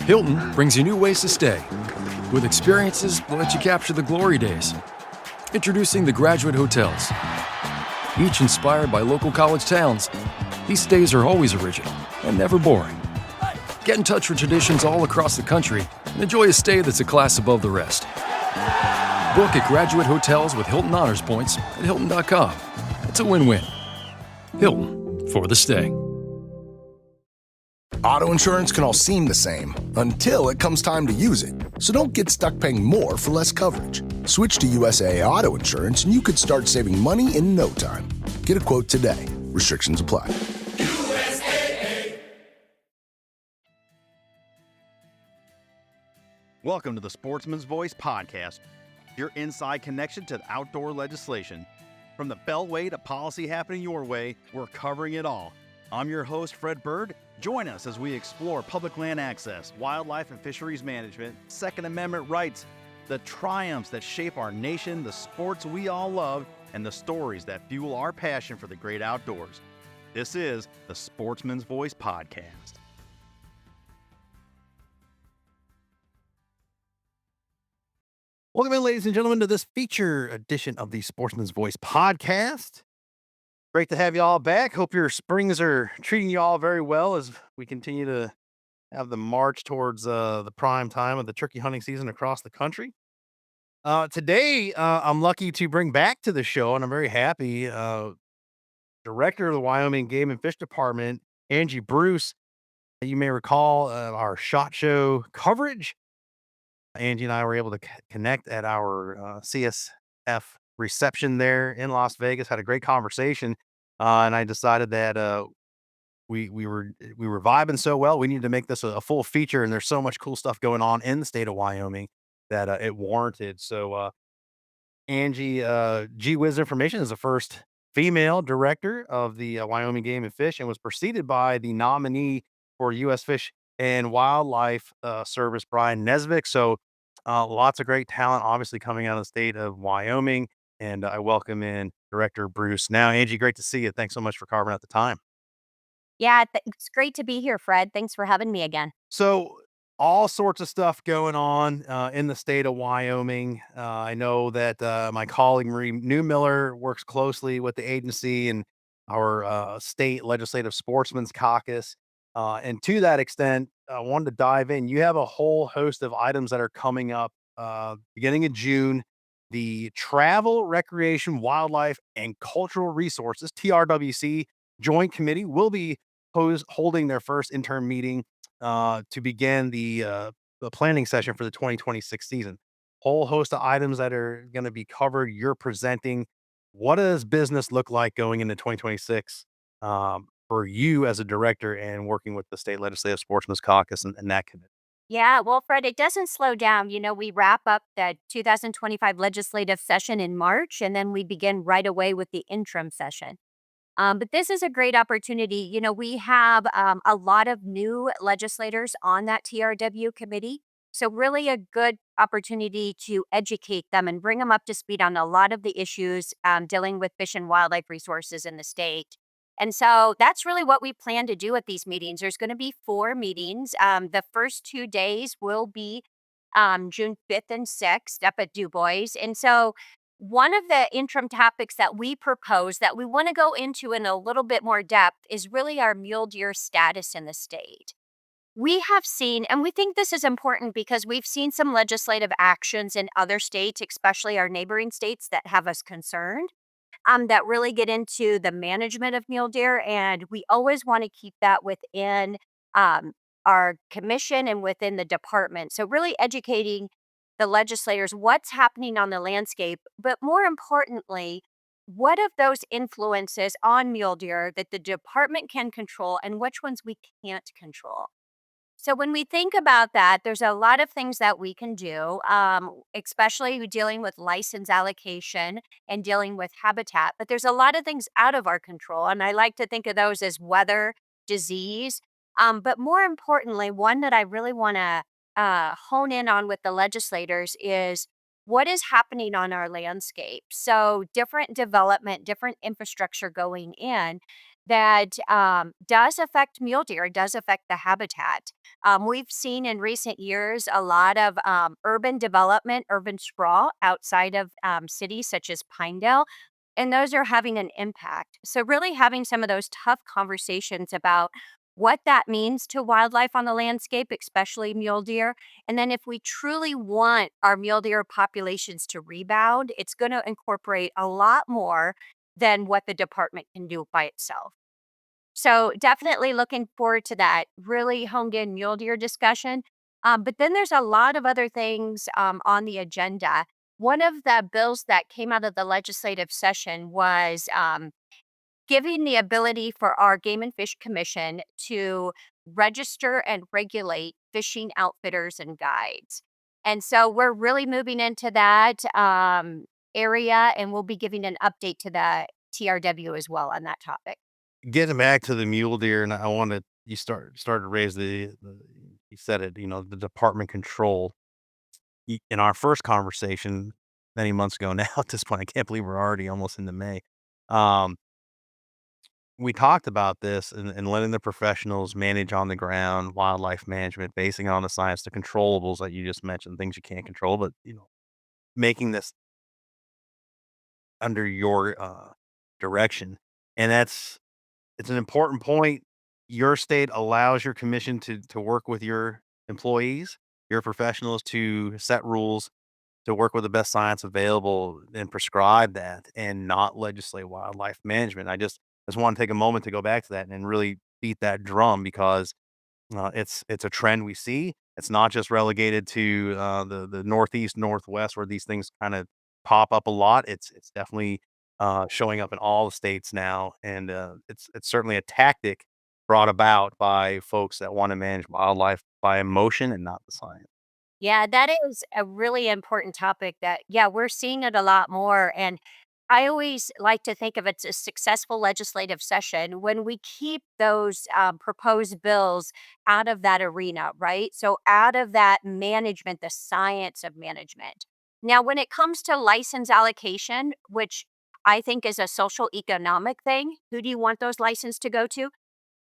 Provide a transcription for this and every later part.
Hilton brings you new ways to stay, with experiences that let you capture the glory days. Introducing the Graduate Hotels. Each inspired by local college towns, these stays are always original and never boring. Get in touch with traditions all across the country and enjoy a stay that's a class above the rest. Book at Graduate Hotels with Hilton Honors Points at Hilton.com. It's a win-win. Hilton, for the stay. Auto insurance can all seem the same until it comes time to use it. So don't get stuck paying more for less coverage. Switch to USAA Auto Insurance and you could start saving money in no time. Get a quote today. Restrictions apply. USAA. Welcome to the Sportsman's Voice podcast, your inside connection to the outdoor legislation. From the Beltway to policy happening your way, we're covering it all. I'm your host, Fred Bird. Join us as we explore public land access, wildlife and fisheries management, Second Amendment rights, the triumphs that shape our nation, the sports we all love, and the stories that fuel our passion for the great outdoors. This is the Sportsman's Voice podcast. Welcome in, ladies and gentlemen, to this feature edition of the Sportsman's Voice podcast. Great to have you all back. Hope your springs are treating you all very well as we continue to have the march towards the prime time of the turkey hunting season across the country. Today, I'm lucky to bring back to the show, and I'm very happy, Director of the Wyoming Game and Fish Department, Angie Bruce. You may recall our SHOT Show coverage. Angie and I were able to connect at our CSF reception there in Las Vegas, had a great conversation, and I decided that we were vibing so well, we needed to make this a full feature, and there's so much cool stuff going on in the state of Wyoming that it warranted. So Angie, G Wiz Information is the first female director of the Wyoming Game and Fish, and was preceded by the nominee for U.S. Fish and Wildlife Service, Brian Nesvik. So lots of great talent, obviously, coming out of the state of Wyoming. And I welcome in Director Bruce. Now, Angie, great to see you. Thanks so much for carving out the time. Yeah, it's great to be here, Fred. Thanks for having me again. So, all sorts of stuff going on in the state of Wyoming. I know that my colleague Marie Newmiller works closely with the agency and our state legislative sportsmen's caucus. And to that extent, I wanted to dive in. You have a whole host of items that are coming up beginning of June. The Travel, Recreation, Wildlife, and Cultural Resources, TRWC, Joint Committee will be holding their first interim meeting to begin the planning session for the 2026 season. Whole host of items that are going to be covered. You're presenting. What does business look like going into 2026 for you as a director and working with the state legislative sportsman's caucus and that committee? Yeah, well, Fred, it doesn't slow down. We wrap up the 2025 legislative session in March, and then we begin right away with the interim session. But this is a great opportunity. We have a lot of new legislators on that TRW committee. So, really, a good opportunity to educate them and bring them up to speed on a lot of the issues dealing with fish and wildlife resources in the state. And so that's really what we plan to do at these meetings. There's going to be 4 meetings. The first 2 days will be June 5th and 6th up at Du Bois. And so one of the interim topics that we propose that we want to go into in a little bit more depth is really our mule deer status in the state. We have seen, and we think this is important because we've seen some legislative actions in other states, especially our neighboring states that have us concerned, that really get into the management of mule deer. And we always want to keep that within our commission and within the department. So, really educating the legislators what's happening on the landscape, but more importantly, what of those influences on mule deer that the department can control and which ones we can't control. So when we think about that, there's a lot of things that we can do, especially dealing with license allocation and dealing with habitat. But there's a lot of things out of our control, and I like to think of those as weather, disease. But more importantly, one that I really want to hone in on with the legislators is what is happening on our landscape. So different development, different infrastructure going in. that does affect mule deer, does affect the habitat. We've seen in recent years a lot of urban development, urban sprawl outside of cities such as Pinedale, and those are having an impact. So, really having some of those tough conversations about what that means to wildlife on the landscape, especially mule deer. And then, if we truly want our mule deer populations to rebound, it's going to incorporate a lot more than what the department can do by itself. So definitely looking forward to that really honed in mule deer discussion. But then there's a lot of other things on the agenda. One of the bills that came out of the legislative session was giving the ability for our Game and Fish Commission to register and regulate fishing outfitters and guides. And so we're really moving into that area, and we'll be giving an update to the TRW as well on that topic. Getting back to the mule deer, and I wanted you started to raise the you said it, the department control. In our first conversation many months ago now, at this point, I can't believe we're already almost into May. Um, we talked about this and letting the professionals manage on the ground wildlife management, basing it on the science, the controllables that you just mentioned, things you can't control, but making this under your direction. And it's an important point. Your state allows your commission to work with your employees, your professionals to set rules, to work with the best science available and prescribe that and not legislate wildlife management. I just want to take a moment to go back to that and really beat that drum because it's a trend we see. It's not just relegated to the Northeast, Northwest, where these things kind of pop up a lot. It's definitely showing up in all the states now, and it's certainly a tactic brought about by folks that want to manage wildlife by emotion and not the science. Yeah, that is a really important topic that, yeah, we're seeing it a lot more. And I always like to think of it as a successful legislative session when we keep those proposed bills out of that arena, right? So, out of that management, the science of management. Now, when it comes to license allocation, which I think is a social economic thing, who do you want those licenses to go to?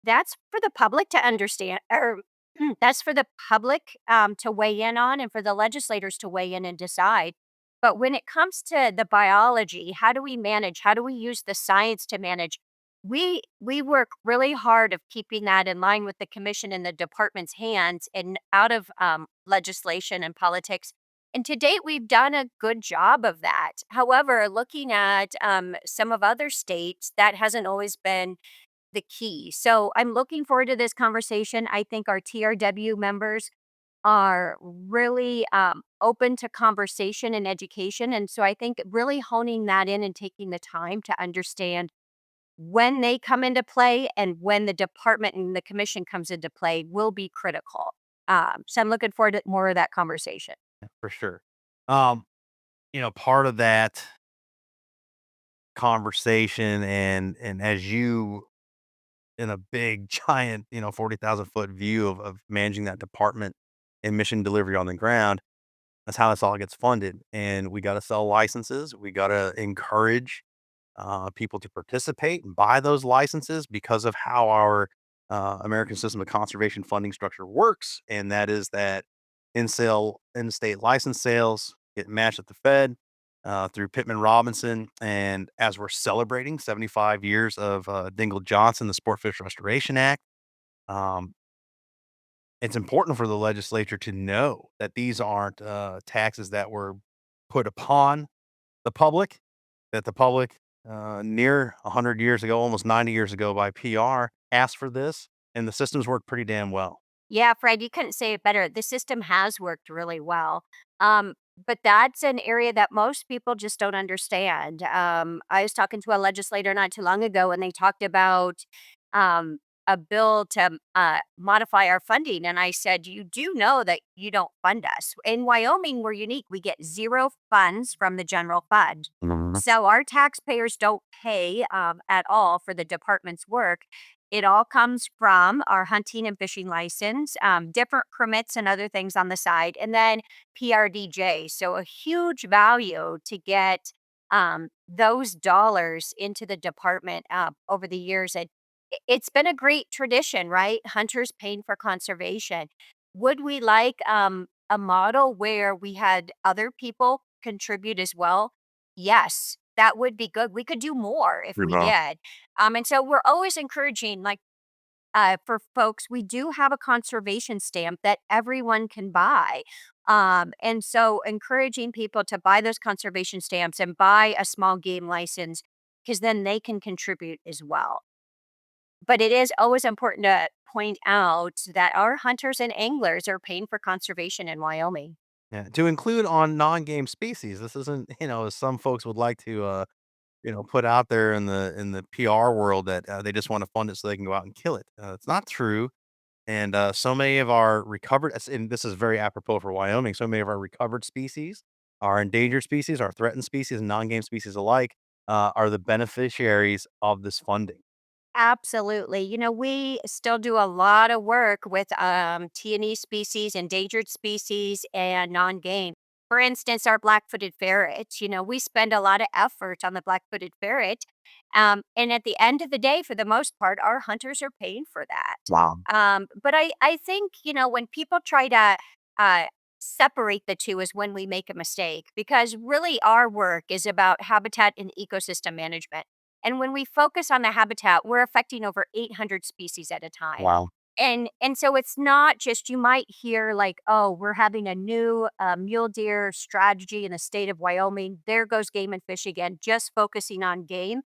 That's for the public to understand, or that's for the public to weigh in on and for the legislators to weigh in and decide. But when it comes to the biology, how do we manage? How do we use the science to manage? We work really hard of keeping that in line with the commission and the department's hands and out of legislation and politics. And to date, we've done a good job of that. However, looking at some of other states, that hasn't always been the key. So I'm looking forward to this conversation. I think our TRW members are really open to conversation and education. And so I think really honing that in and taking the time to understand when they come into play and when the department and the commission comes into play will be critical. So I'm looking forward to more of that conversation. For sure. Um, part of that conversation and as you in a big giant, 40,000-foot view of managing that department and mission delivery on the ground, that's how this all gets funded. And we got to sell licenses. We got to encourage people to participate and buy those licenses because of how our American system of conservation funding structure works. And that is that in-state license sales get matched at the Fed through Pittman Robinson. And as we're celebrating 75 years of Dingle Johnson, the Sport Fish Restoration Act, um, it's important for the legislature to know that these aren't taxes that were put upon the public, that the public near 100 years ago, almost 90 years ago by PR asked for this, and the systems work pretty damn well. Yeah, Fred, you couldn't say it better. The system has worked really well. Um, but that's an area that most people just don't understand. I was talking to a legislator not too long ago, and they talked about um, a bill to modify our funding. And I said, you do know that you don't fund us. In Wyoming, we're unique. We get zero funds from the general fund. Mhm. So our taxpayers don't pay at all for the department's work. It all comes from our hunting and fishing license, different permits and other things on the side, and then PRDJ. So a huge value to get those dollars into the department over the years. And It's been a great tradition, right? Hunters paying for conservation. Would we like a model where we had other people contribute as well? Yes, that would be good. We could do more if we Remote. did. And so we're always encouraging, like, for folks, we do have a conservation stamp that everyone can buy. And so encouraging people to buy those conservation stamps and buy a small game license because then they can contribute as well. But it is always important to point out that our hunters and anglers are paying for conservation in Wyoming. Yeah, to include on non-game species. This isn't, as some folks would like to, put out there in the PR world that they just want to fund it so they can go out and kill it. It's not true. And so many of our and this is very apropos for Wyoming, so many of our recovered species, our endangered species, our threatened species, and non-game species alike are the beneficiaries of this funding. Absolutely. We still do a lot of work with T&E species, endangered species, and non-game. For instance, our black-footed ferret, we spend a lot of effort on the black-footed ferret. And at the end of the day, for the most part, our hunters are paying for that. Wow. But I think, when people try to uh, separate the two is when we make a mistake because really our work is about habitat and ecosystem management. And when we focus on the habitat, we're affecting over 800 species at a time. Wow. And so it's not just you might hear like, oh, we're having a new mule deer strategy in the state of Wyoming. There goes game and fish again, just focusing on game.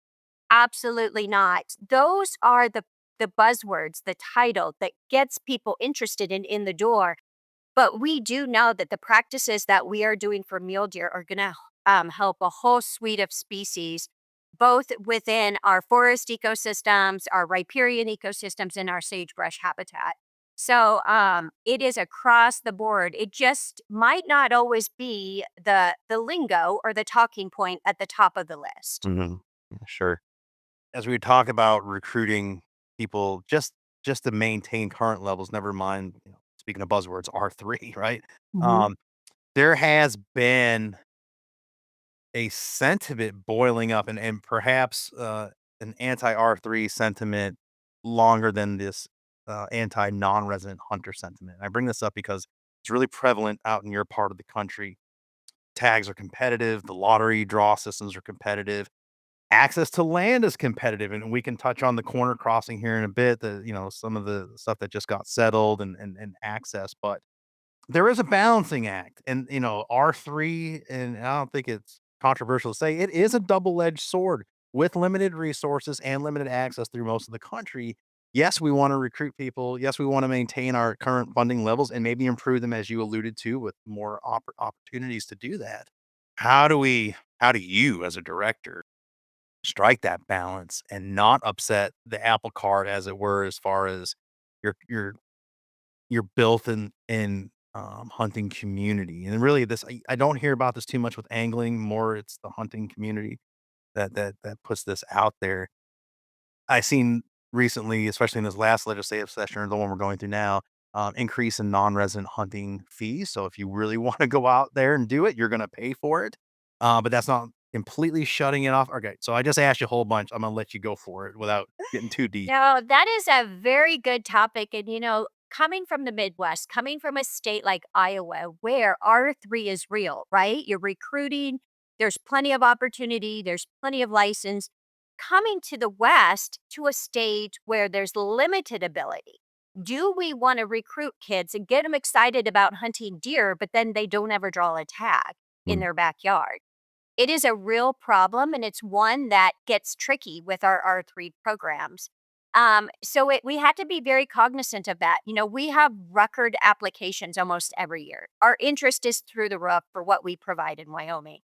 Absolutely not. Those are the buzzwords, the title that gets people interested in the door. But we do know that the practices that we are doing for mule deer are going to help a whole suite of species, both within our forest ecosystems, our riparian ecosystems, and our sagebrush habitat. So it is across the board. It just might not always be the lingo or the talking point at the top of the list. Mhm. Yeah, sure. As we talk about recruiting people just to maintain current levels, never mind, speaking of buzzwords, R3, right? Mhm. Um, there has been a sentiment boiling up and perhaps an anti R3 sentiment longer than this anti non-resident hunter sentiment. I bring this up because it's really prevalent out in your part of the country. Tags are competitive, the lottery draw systems are competitive. Access to land is competitive, and we can touch on the corner crossing here in a bit, some of the stuff that just got settled and access, but there is a balancing act, and, R3, and I don't think it's controversial to say, it is a double-edged sword with limited resources and limited access through most of the country. Yes, we wanna recruit people. Yes, we wanna maintain our current funding levels and maybe improve them, as you alluded to, with more opportunities to do that. How do you, as a director, strike that balance and not upset the apple cart, as it were, as far as your built in hunting community? And really this I don't hear about this too much with angling, more it's the hunting community that puts this out there. I seen recently, especially in this last legislative session or the one we're going through now, increase in non-resident hunting fees. So if you really wanna go out there and do it, you're gonna pay for it. But that's not completely shutting it off. Okay, so I just asked you a whole bunch. I'm gonna let you go for it without getting too deep. No, that is a very good topic. And, coming from the Midwest, coming from a state like Iowa, where R3 is real, right? You're recruiting, there's plenty of opportunity, there's plenty of license. Coming to the West, to a state where there's limited ability, do we want to recruit kids and get them excited about hunting deer, but then they don't ever draw a tag in Mm. their backyard? It is a real problem, and it's one that gets tricky with our R3 programs. We had to be very cognizant of that. We have record applications almost every year. Our interest is through the roof for what we provide in Wyoming.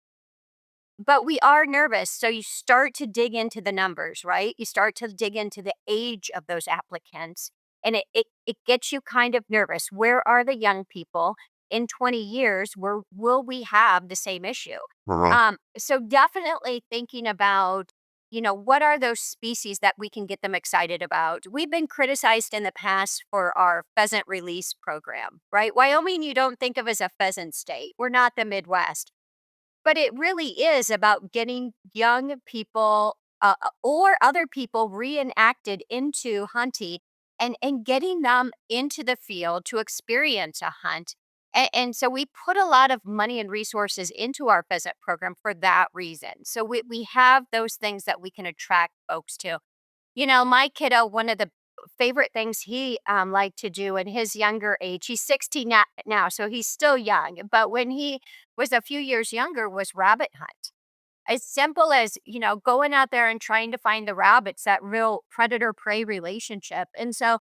But we are nervous. So you start to dig into the numbers, right? You start to dig into the age of those applicants, and it gets you kind of nervous. Where are the young people in 20 years? Where will we have the same issue? Uh-huh. So definitely thinking about, what are those species that we can get them excited about? We've been criticized in the past for our pheasant release program, right? Wyoming, you don't think of as a pheasant state. We're not the Midwest, but it really is about getting young people or other people reenacted into hunting and getting them into the field to experience a hunt. And so we put a lot of money and resources into our pheasant program for that reason. So we have those things that we can attract folks to. My kiddo, one of the favorite things he liked to do in his younger age, he's 16 now, so he's still young. But when he was a few years younger, was rabbit hunt. As simple as, going out there and trying to find the rabbits, that real predator prey relationship. And so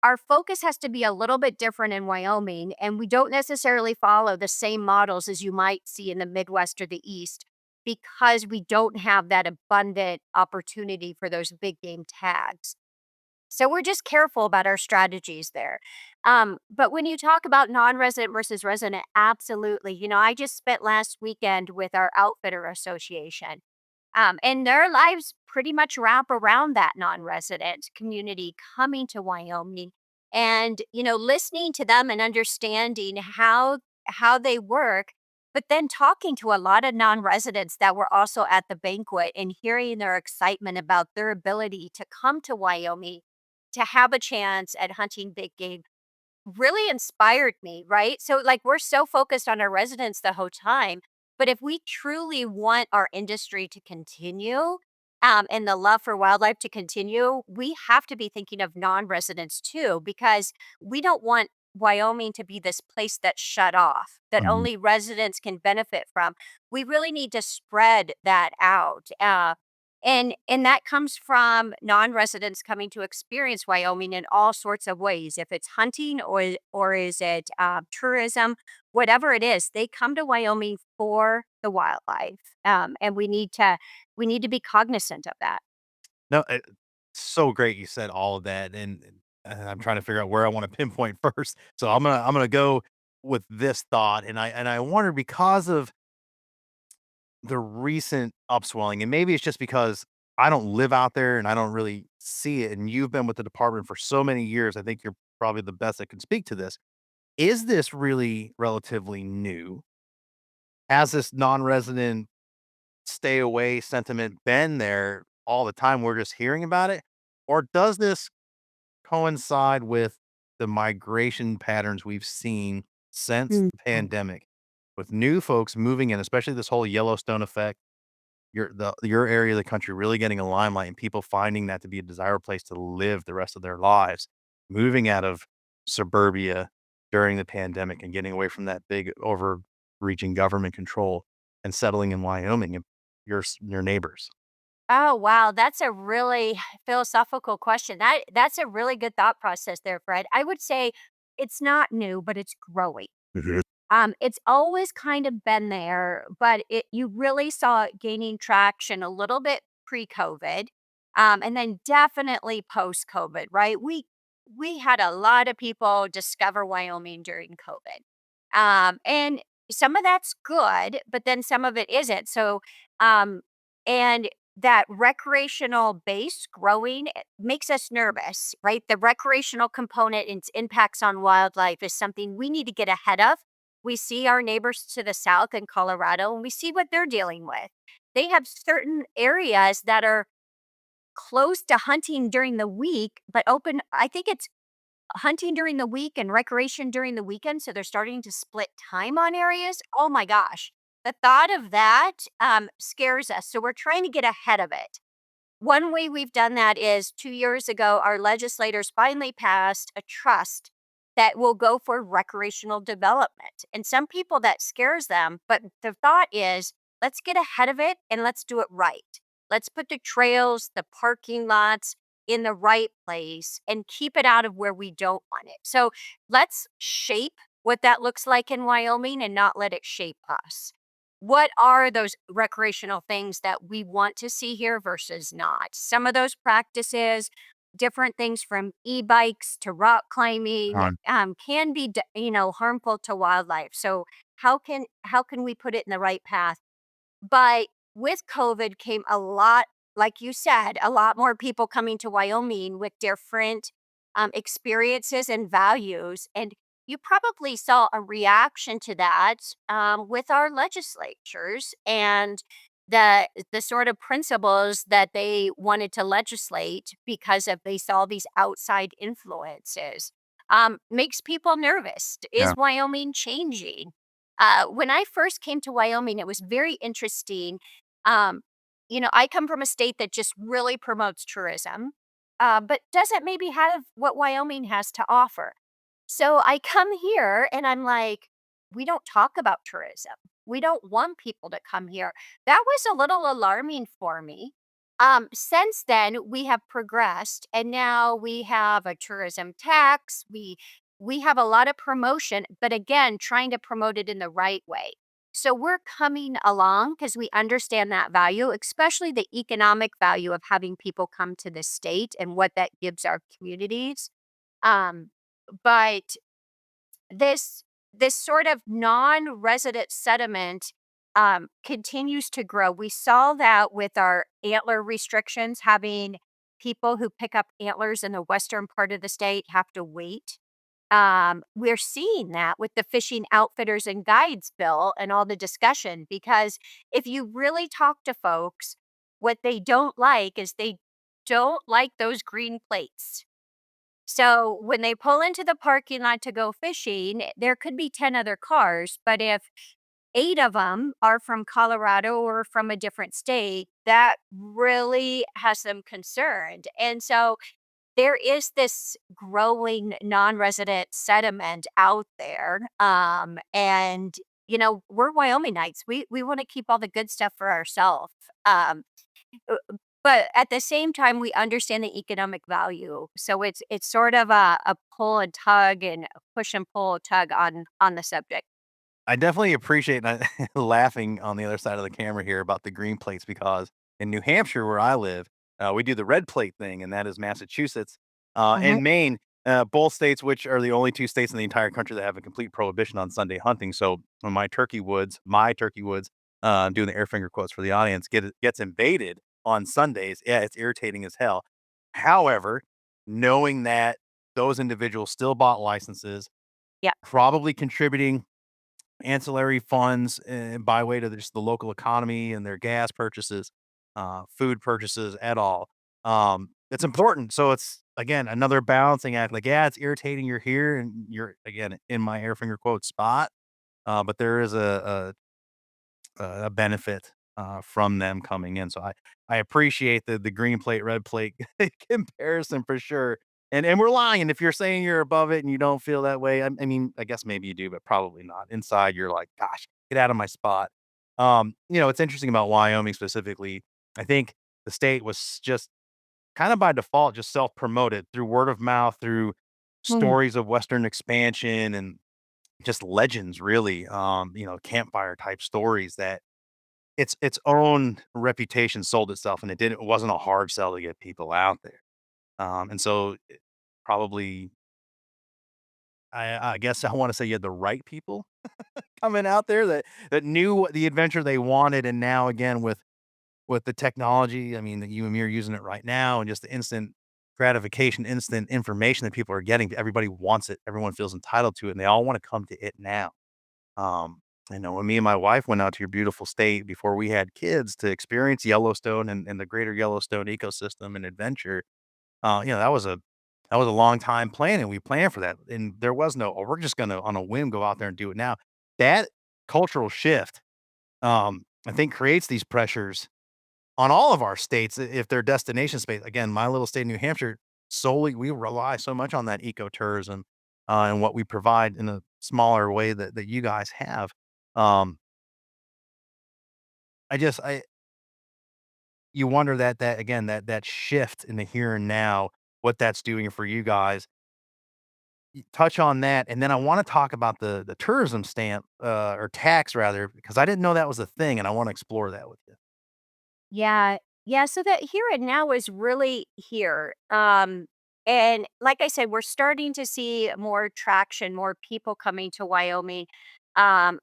our focus has to be a little bit different in Wyoming, and we don't necessarily follow the same models as you might see in the Midwest or the East because we don't have that abundant opportunity for those big game tags. So we're just careful about our strategies there. But when you talk about non-resident versus resident, absolutely. I just spent last weekend with our outfitter association. And their lives pretty much wrap around that non-resident community coming to Wyoming and, listening to them and understanding how they work, but then talking to a lot of non-residents that were also at the banquet and hearing their excitement about their ability to come to Wyoming to have a chance at hunting big game really inspired me, right? So, like, we're so focused on our residents the whole time, but if we truly want our industry to continue, and the love for wildlife to continue, we have to be thinking of non-residents too, because we don't want Wyoming to be this place that's shut off, that Mhm. only residents can benefit from. We really need to spread that out. And that comes from non-residents coming to experience Wyoming in all sorts of ways. If it's hunting or is it tourism, whatever it is, they come to Wyoming for the wildlife, and we need to be cognizant of that. No, so great you said all of that, and I'm trying to figure out where I wanna pinpoint first. So I'm gonna go with this thought, and I wonder because of the recent upswelling, and maybe it's just because I don't live out there and I don't really see it, and you've been with the department for so many years, I think you're probably the best that can speak to this. Is this really relatively new? Has this non-resident stay away sentiment been there all the time, we're just hearing about it? Or does this coincide with the migration patterns we've seen since Mm. the pandemic, with new folks moving in, especially this whole Yellowstone effect, your area of the country really getting a limelight and people finding that to be a desirable place to live the rest of their lives, moving out of suburbia during the pandemic and getting away from that big overreaching government control and settling in Wyoming and your neighbors. Oh, wow, that's a really philosophical question. That's a really good thought process there, Fred. I would say it's not new, but it's growing. Mhm. It's always kind of been there, but you really saw it gaining traction a little bit pre-COVID, and then definitely post-COVID, right? We had a lot of people discover Wyoming during COVID, and some of that's good, but then some of it isn't. So, and that recreational base growing makes us nervous, right? The recreational component and its impacts on wildlife is something we need to get ahead of. We see our neighbors to the south in Colorado and we see what they're dealing with. They have certain areas that are closed to hunting during the week, but open. I think it's hunting during the week and recreation during the weekend. So they're starting to split time on areas. Oh my gosh. The thought of that scares us. So we're trying to get ahead of it. One way we've done that is 2 years ago, our legislators finally passed a trust that will go for recreational development. And some people that scares them, but the thought is let's get ahead of it and let's do it right. Let's put the trails, the parking lots in the right place and keep it out of where we don't want it. So let's shape what that looks like in Wyoming and not let it shape us. What are those recreational things that we want to see here versus not? Some of those practices, different things from e-bikes to rock climbing, can be harmful to wildlife. So how can we put it in the right path? But with COVID came a lot, like you said, a lot more people coming to Wyoming with different experiences and values. And you probably saw a reaction to that with our legislatures. And the sort of principles that they wanted to legislate because of they saw these outside influences makes people nervous. Yeah. Is Wyoming changing? When I first came to Wyoming, it was very interesting. Um, I come from a state that just really promotes tourism, but doesn't maybe have what Wyoming has to offer. So I come here and I'm like, we don't talk about tourism. We don't want people to come here. That was a little alarming for me. Since then, we have progressed, and now we have a tourism tax. We have a lot of promotion, but again, trying to promote it in the right way. So we're coming along because we understand that value, especially the economic value of having people come to the state and what that gives our communities. Um, but this sort of non-resident sediment continues to grow. We saw that with our antler restrictions, having people who pick up antlers in the western part of the state have to wait. We're seeing that with the fishing outfitters and guides bill and all the discussion, because if you really talk to folks, what they don't like is they don't like those green plates. So when they pull into the parking lot to go fishing, there could be 10 other cars, but if 8 of them are from Colorado or from a different state, that really has them concerned. And so there is this growing non-resident sediment out there. And we're Wyomingites. We want to keep all the good stuff for ourselves. Um, uh, but at the same time, we understand the economic value. So it's sort of a pull and tug and a push and pull tug on the subject. I definitely appreciate laughing on the other side of the camera here about the green plates because in New Hampshire, where I live, we do the red plate thing, and that is Massachusetts Mhm. and Maine, both states, which are the only two states in the entire country that have a complete prohibition on Sunday hunting. So when my turkey woods, doing the air finger quotes for the audience, gets invaded on Sundays, yeah, it's irritating as hell. However, knowing that those individuals still bought licenses, Yeah. probably contributing ancillary funds, by way to just the local economy and their gas purchases, food purchases at all. It's important. So it's again another balancing act. Like, yeah, it's irritating. You're here and you're again in my air finger quote spot. But there is a benefit from them coming in. So I appreciate the green plate, red plate comparison for sure. And we're lying if you're saying you're above it and you don't feel that way. I mean, I guess maybe you do, but probably not. Inside, you're like, gosh, get out of my spot. It's interesting about Wyoming specifically. I think the state was just kind of by default just self promoted through word of mouth, through Mm. stories of Western expansion and just legends, really. Campfire type stories that its own reputation sold itself, and it wasn't a hard sell to get people out there. And so, probably, I guess I wanna say you had the right people coming out there that knew what the adventure they wanted, and now again with the technology, I mean, that you and me are using it right now and just the instant gratification, instant information that people are getting, everybody wants it, everyone feels entitled to it, and they all wanna come to it now. Um, when me and my wife went out to your beautiful state before we had kids to experience Yellowstone and the greater Yellowstone ecosystem and adventure, that was a long time planning. We planned for that, and there was no, "Oh, we're just gonna on a whim go out there and do it now." That cultural shift, I think creates these pressures on all of our states if they're destination space. Again, my little state, New Hampshire, solely we rely so much on that ecotourism, and what we provide in a smaller way that you guys have. Um, I you wonder that again, that shift in the here and now, what that's doing for you guys. Touch on that, and then I wanna talk about the tourism stamp, or tax rather, because I didn't know that was a thing, and I wanna explore that with you. Yeah. Yeah. So that here and now is really here. And like I said, we're starting to see more traction, more people coming to Wyoming. And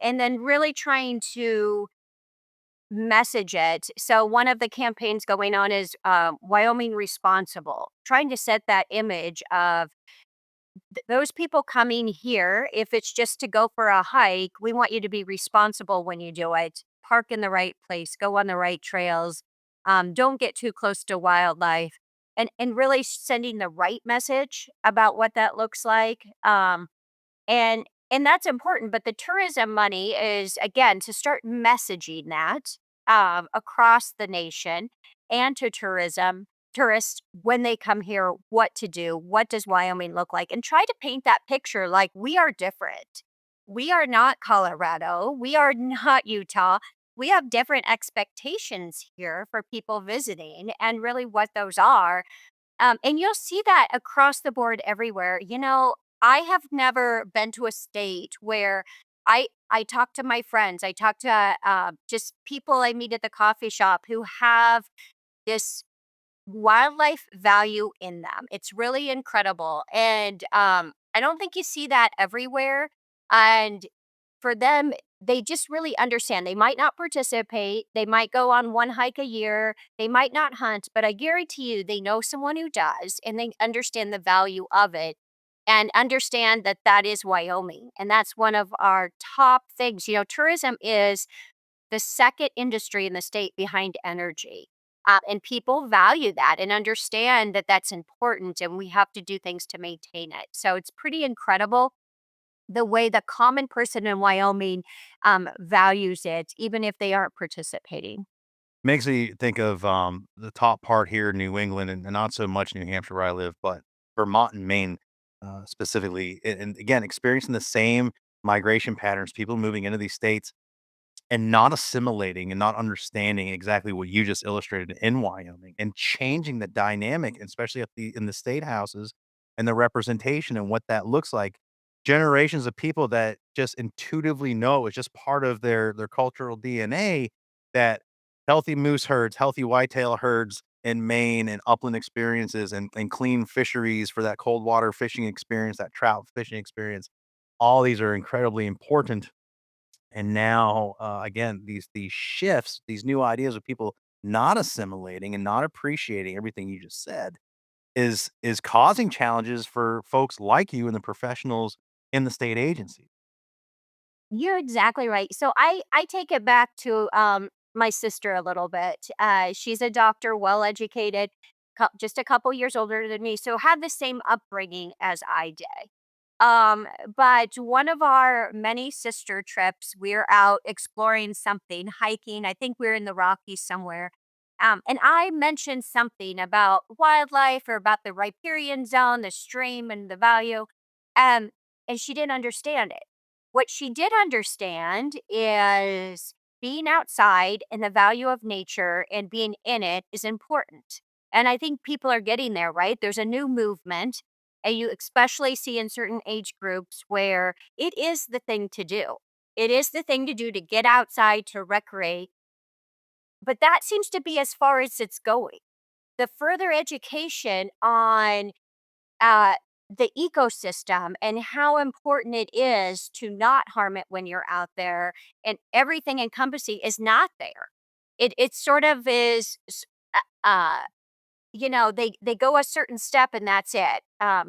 then really trying to message it. So one of the campaigns going on is Wyoming Responsible, trying to set that image of those people coming here. If it's just to go for a hike, we want you to be responsible when you do it. park in the right place, go on the right trails, don't get too close to wildlife, and really sending the right message about what that looks like. And that's important. But the tourism money is again to start messaging that across the nation and to tourists when they come here, what to do, what does Wyoming look like, and try to paint that picture like we are different. We are not Colorado. We are not Utah. We have different expectations here for people visiting and really what those are. And you'll see that across the board everywhere. I have never been to a state where I talk to my friends, I talk to just people I meet at the coffee shop who have this wildlife value in them. It's really incredible. And I don't think you see that everywhere. And for them, they just really understand. They might not participate, they might go on one hike a year, they might not hunt, but I guarantee you they know someone who does and they understand the value of it and understand that that is Wyoming. And that's one of our top things. Tourism is the second industry in the state behind energy. And people value that and understand that that's important, and we have to do things to maintain it. So it's pretty incredible the way the common person in Wyoming values it, even if they aren't participating. Makes me think of the top part here in New England and not so much New Hampshire where I live, but Vermont and Maine specifically. And again, experiencing the same migration patterns, people moving into these states and not assimilating and not understanding exactly what you just illustrated in Wyoming and changing the dynamic, especially at in the state houses and the representation and what that looks like. Generations of people that just intuitively know it's just part of their cultural DNA that healthy moose herds, healthy whitetail herds in Maine and upland experiences and clean fisheries for that cold water fishing experience, that trout fishing experience. All these are incredibly important and now, again, these shifts, these new ideas of people not assimilating and not appreciating everything you just said is causing challenges for folks like you and the professionals in the state agency. You're exactly right. So I take it back to my sister a little bit. She's a doctor, well educated, just a couple years older than me, so had the same upbringing as I did. But one of our many sister trips, we're out exploring something, hiking. I think we're in the Rockies somewhere. And I mentioned something about wildlife or about the riparian zone, the stream, and the value. Um, and she didn't understand it. What she did understand is being outside and the value of nature and being in it is important. And I think people are getting there, right? There's a new movement, and you especially see in certain age groups where it is the thing to do. It is the thing to do to get outside to recreate. But that seems to be as far as it's going. The further education on uh, the ecosystem and how important it is to not harm it when you're out there and everything encompassing is not there. It sort of is they go a certain step and that's it.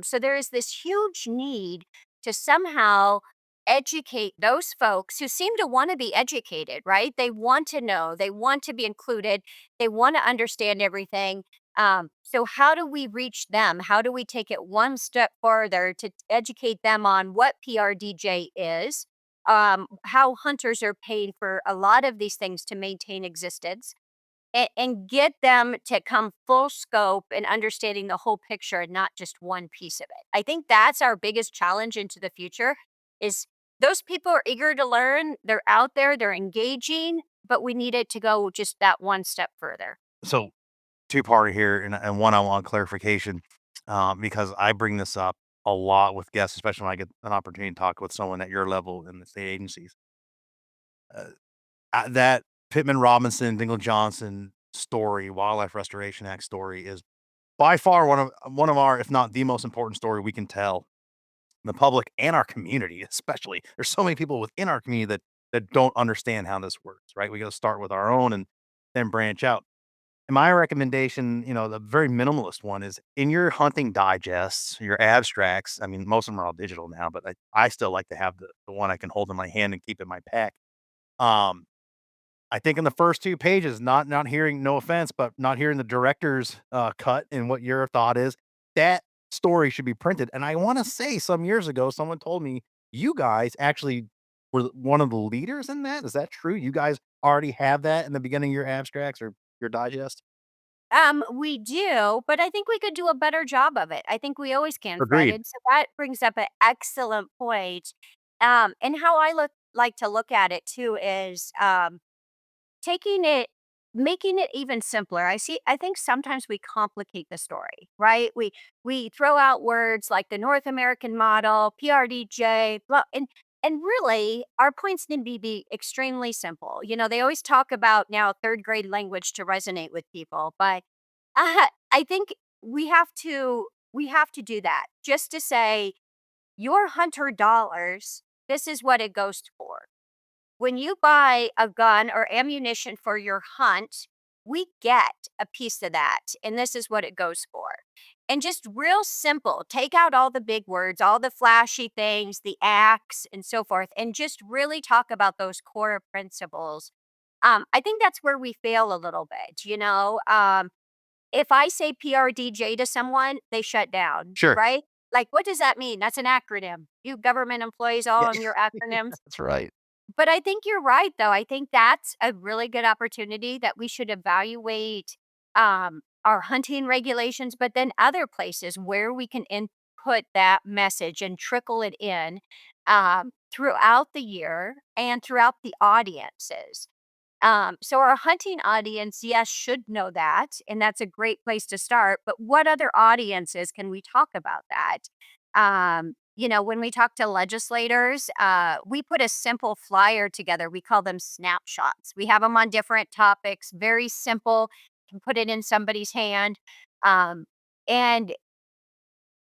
So there is this huge need to somehow educate those folks who seem to want to be educated, right? They want to know, they want to be included, they want to understand everything. So how do we reach them? How do we take it one step further to educate them on what PRDJ is? How hunters are paid for a lot of these things to maintain existence and get them to come full scope and understanding the whole picture and not just one piece of it. I think that's our biggest challenge into the future is those people are eager to learn, they're out there, they're engaging, but we need it to go just that one step further. So two-parter here and one I want clarification because I bring this up a lot with guests, especially when I get an opportunity to talk with someone at your level in the state agencies. Uh, that Pittman Robinson, Dingle Johnson story, Wildlife Restoration Act story is by far one of our, if not the most important story we can tell the public and our community, especially. There's so many people within our community that don't understand how this works, right? We got to start with our own and then branch out. And my recommendation, the very minimalist one is in your hunting digests, your abstracts. I mean, most of them are all digital now, but I still like to have the one I can hold in my hand and keep in my pack. Um, I think in the first 2 pages, not hearing no offense, but not hearing the director's, cut and what your thought is, that story should be printed, and I wanna say some years ago, someone told me you guys actually were one of the leaders in that. Is that true? You guys already have that in the beginning of your abstracts or your digest? We do, but I think we could do a better job of it. I think we always can, Fred. Agreed. And so that brings up an excellent point. And how I like to look at it too is taking it making it even simpler. I think sometimes we complicate the story, right? We throw out words like the North American model, PRDJ, blah, and really our points need to be extremely simple. They always talk about now third grade language to resonate with people, but I think we have to do that just to say your hunter dollars, this is what it goes for. When you buy a gun or ammunition for your hunt, we get a piece of that, and this is what it goes for. And just real simple, take out all the big words, all the flashy things, the acts, and so forth, and just really talk about those core principles. I think that's where we fail a little bit. If I say PRDJ to someone, they shut down, Sure. right? Like, what does that mean? That's an acronym. You government employees all Yeah. on your acronyms. That's right. But I think you're right, though. I think that's a really good opportunity that we should evaluate our hunting regulations, but then other places where we can input that message and trickle it in throughout the year and throughout the audiences. So our hunting audience, yes, should know that, and that's a great place to start. But what other audiences can we talk about that? When we talk to legislators, we put a simple flyer together. We call them snapshots. We have them on different topics, very simple. Can put it in somebody's hand, and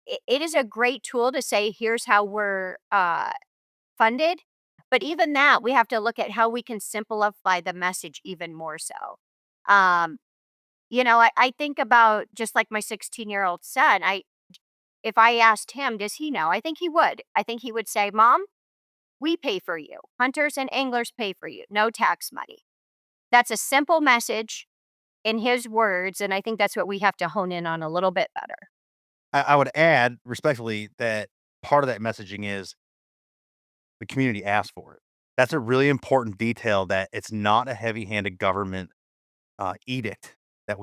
it is a great tool to say, "Here's how we're funded." But even that, we have to look at how we can simplify the message even more so. Um, I think about just like my 16-year-old son. If I asked him, does he know? I think he would. I think he would say, "Mom, we pay for you. Hunters and anglers pay for you. No tax money." That's a simple message in his words, and I think that's what we have to hone in on a little bit better. I would add respectfully that part of that messaging is the community asked for it. That's a really important detail that it's not a heavy-handed government edict that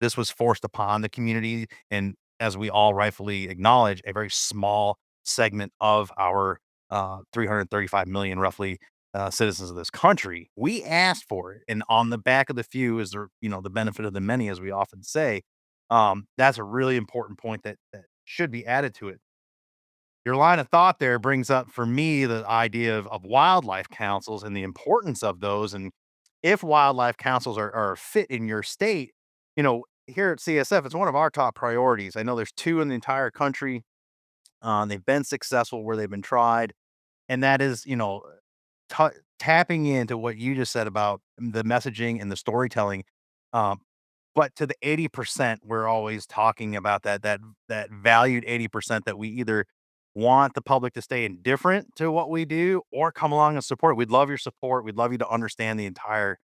this was forced upon the community, and as we all rightfully acknowledge, a very small segment of our 335 million roughly citizens of this country. We asked for it, and on the back of the few is the benefit of the many, as we often say. That's a really important point that should be added to it. Your line of thought there brings up for me the idea of wildlife councils and the importance of those. And if wildlife councils are fit in your state, here at CSF, it's one of our top priorities. I know there's 2 in the entire country. They've been successful where they've been tried. And that is, ta tapping into what you just said about the messaging and the storytelling. Um, but to the 80%, we're always talking about that valued 80% that we either want the public to stay indifferent to what we do or come along and support. We'd love your support. We'd love you to understand the entire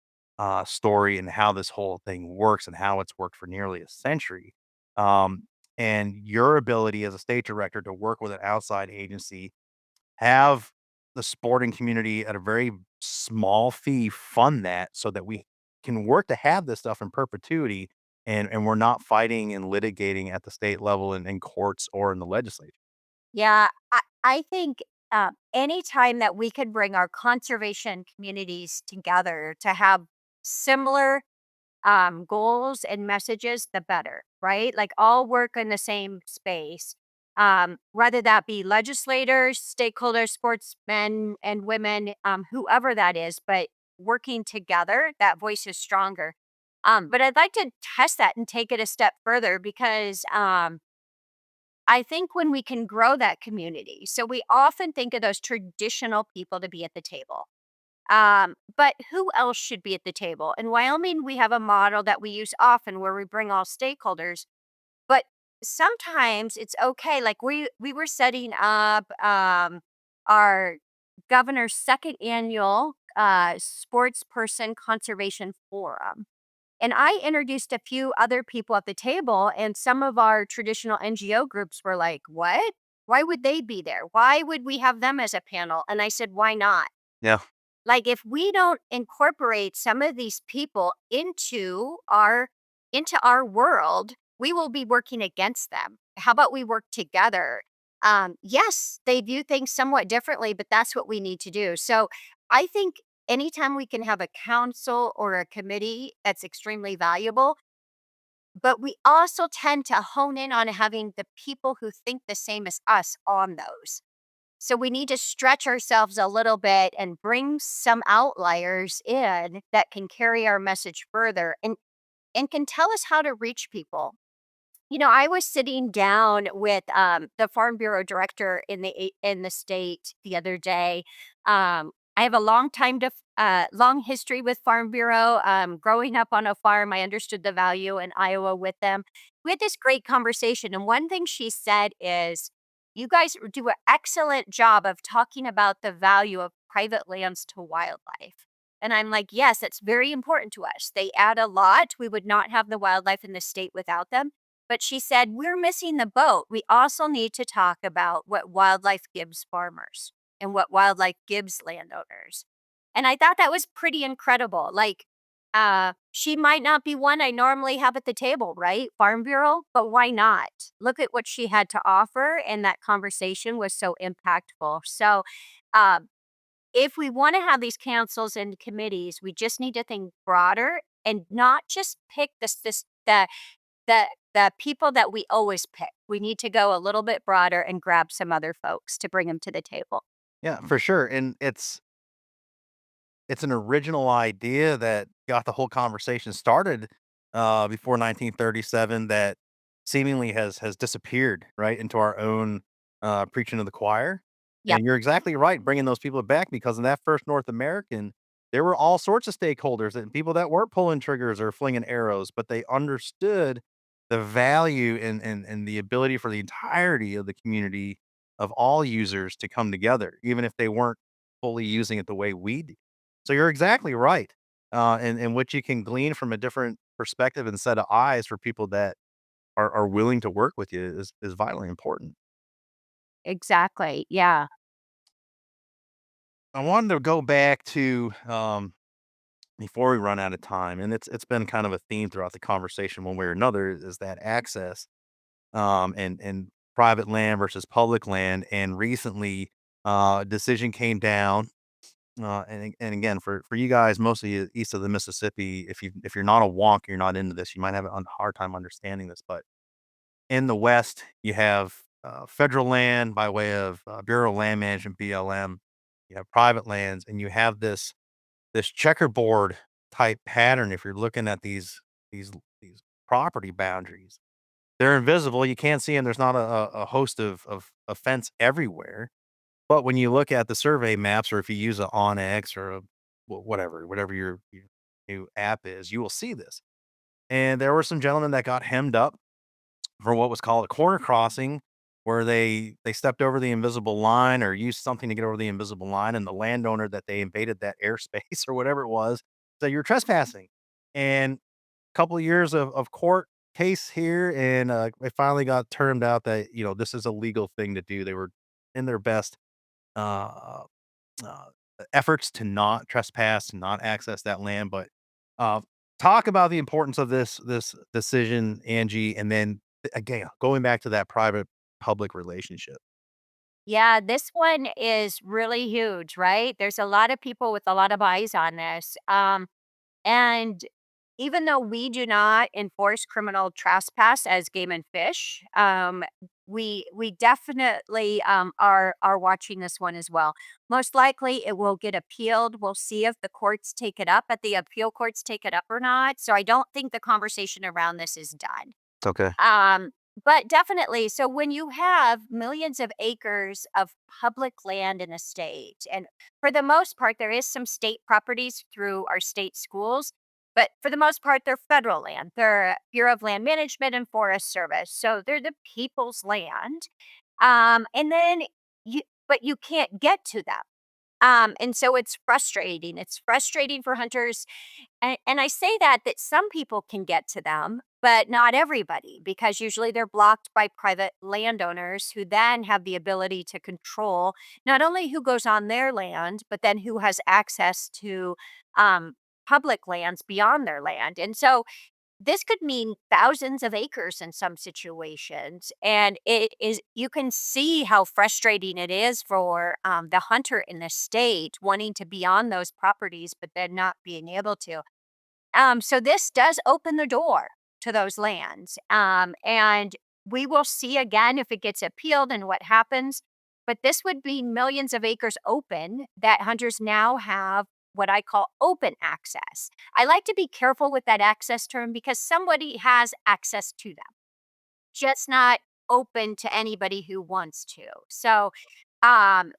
story and how this whole thing works and how it's worked for nearly a century. Um, and your ability as a state director to work with an outside agency, have the sporting community at a very small fee fund that so that we can work to have this stuff in perpetuity and we're not fighting and litigating at the state level in courts or in the legislature. Yeah, I think anytime that we could bring our conservation communities together to have similar goals and messages, the better, right? Like all work in the same space. Whether that be legislators, stakeholders, sportsmen and women, whoever that is, but working together, that voice is stronger. But I'd like to test that and take it a step further because I think when we can grow that community, so we often think of those traditional people to be at the table. But who else should be at the table? In Wyoming, we have a model that we use often where we bring all stakeholders, but sometimes it's okay. Like we were setting up our governor's second annual Sportsperson Conservation Forum. And I introduced a few other people at the table, and some of our traditional NGO groups were like, "What? Why would they be there? Why would we have them as a panel?" And I said, "Why not? Yeah. Like, if we don't incorporate some of these people into our world, we will be working against them. How about we work together?" Yes, they view things somewhat differently, but that's what we need to do. So I think anytime we can have a council or a committee, that's extremely valuable. But we also tend to hone in on having the people who think the same as us on those. So we need to stretch ourselves a little bit and bring some outliers in that can carry our message further and can tell us how to reach people. I was sitting down with the Farm Bureau director in the state the other day. I have a long history with Farm Bureau. Growing up on a farm, I understood the value in Iowa with them. We had this great conversation, and one thing she said is, "You guys do an excellent job of talking about the value of private lands to wildlife." And I'm like, "Yes, it's very important to us. They add a lot. We would not have the wildlife in the state without them." But she said, "We're missing the boat. We also need to talk about what wildlife gives farmers and what wildlife gives landowners." And I thought that was pretty incredible. Like, she might not be one I normally have at the table, right? Farm Bureau, but why not? Look at what she had to offer, and that conversation was so impactful. So, um, if we want to have these councils and committees, we just need to think broader and not just pick the the people that we always pick. We need to go a little bit broader and grab some other folks to bring them to the table. Yeah, for sure. And it's an original idea that got the whole conversation started before 1937 that seemingly has disappeared right into our own preaching to the choir. Yep. And you're exactly right, bringing those people back because in that first North American, there were all sorts of stakeholders and people that weren't pulling triggers or flinging arrows, but they understood the value and the ability for the entirety of the community of all users to come together, even if they weren't fully using it the way we do. So you're exactly right. And what you can glean from a different perspective and set of eyes for people that are willing to work with you is vitally important. Exactly. Yeah. I wanted to go back to before we run out of time, and it's been kind of a theme throughout the conversation one way or another is that access and private land versus public land. And recently, a decision came down. And again, for you guys, mostly east of the Mississippi, if you're not a wonk, you're not into this, you might have a hard time understanding this. But in the West, you have federal land by way of Bureau of Land Management (BLM). You have private lands, and you have this checkerboard type pattern. If you're looking at these these property boundaries, they're invisible. You can't see them. There's not a host of fence everywhere, but when you look at the survey maps, or if you use a onX or a whatever your new app is, you will see this. And there were some gentlemen that got hemmed up for what was called a corner crossing, where they stepped over the invisible line or used something to get over the invisible line, and the landowner that they invaded that airspace or whatever it was said, "You're trespassing." And a couple of years of court case here, and it finally got turned out that this is a legal thing to do. They were in their best uh, uh, efforts to not trespass, to not access that land. But uh, talk about the importance of this decision, Angie, and then again going back to that private public relationship. Yeah, this one is really huge, right? There's a lot of people with a lot of eyes on this. And even though we do not enforce criminal trespass as Game and Fish, we definitely are watching this one as well. Most likely, it will get appealed. We'll see if the courts take it up, at the appeal courts take it up or not. So I don't think the conversation around this is done. It's okay. Um, but definitely, so when you have millions of acres of public land in a state, and for the most part, there is some state properties through our state schools, but for the most part, they're federal land. They're Bureau of Land Management and Forest Service, so they're the people's land. And then but you can't get to them. And so it's frustrating. It's frustrating for hunters. And I say that some people can get to them, but not everybody, because usually they're blocked by private landowners who then have the ability to control not only who goes on their land, but then who has access to um, public lands beyond their land. And so this could mean thousands of acres in some situations. And it is, you can see how frustrating it is for the hunter in the state wanting to be on those properties, but then not being able to. So this does open the door to those lands. And we will see again if it gets appealed and what happens. But this would be millions of acres open that hunters now have what I call open access. I like to be careful with that access term because somebody has access to them, just not open to anybody who wants to. So, and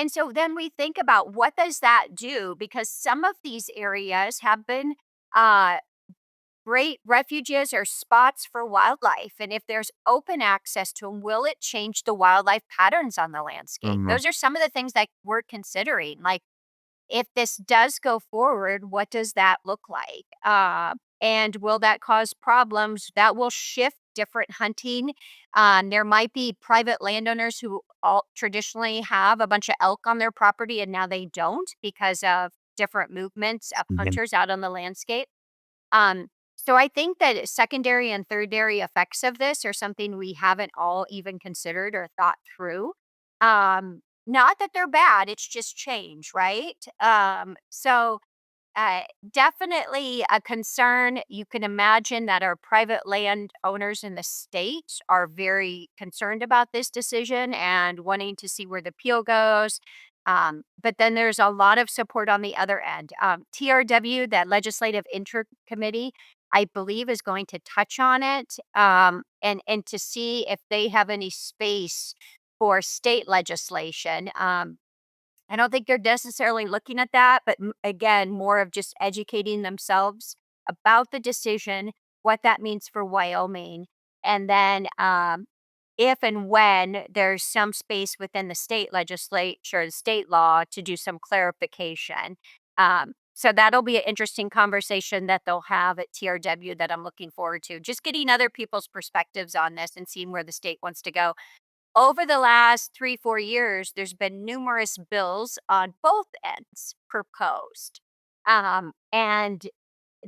so then we think about what does that do? Because some of these areas have been uh, great refuges or spots for wildlife. And if there's open access to them, will it change the wildlife patterns on the landscape? Mhm. Those are some of the things that we're considering. Like, if this does go forward, what does that look like? And will that cause problems that will shift different hunting? There might be private landowners who all traditionally have a bunch of elk on their property and now they don't because of different movements of Mhm. hunters out on the landscape. So I think that secondary and tertiary effects of this are something we haven't all even considered or thought through. Not that they're bad, it's just change, right? So uh, definitely a concern. You can imagine that our private land owners in the state are very concerned about this decision and wanting to see where the appeal goes. But then there's a lot of support on the other end. TRW, that Legislative Intercommittee, I believe is going to touch on it and to see if they have any space for state legislation. I don't think they're necessarily looking at that, but again, more of just educating themselves about the decision, what that means for Wyoming, and then if and when there's some space within the state legislature, the state law to do some clarification. So that'll be an interesting conversation that they'll have at TRW that I'm looking forward to. Just getting other people's perspectives on this and seeing where the state wants to go. Over the last 3, 4 years, there's been numerous bills on both ends proposed. And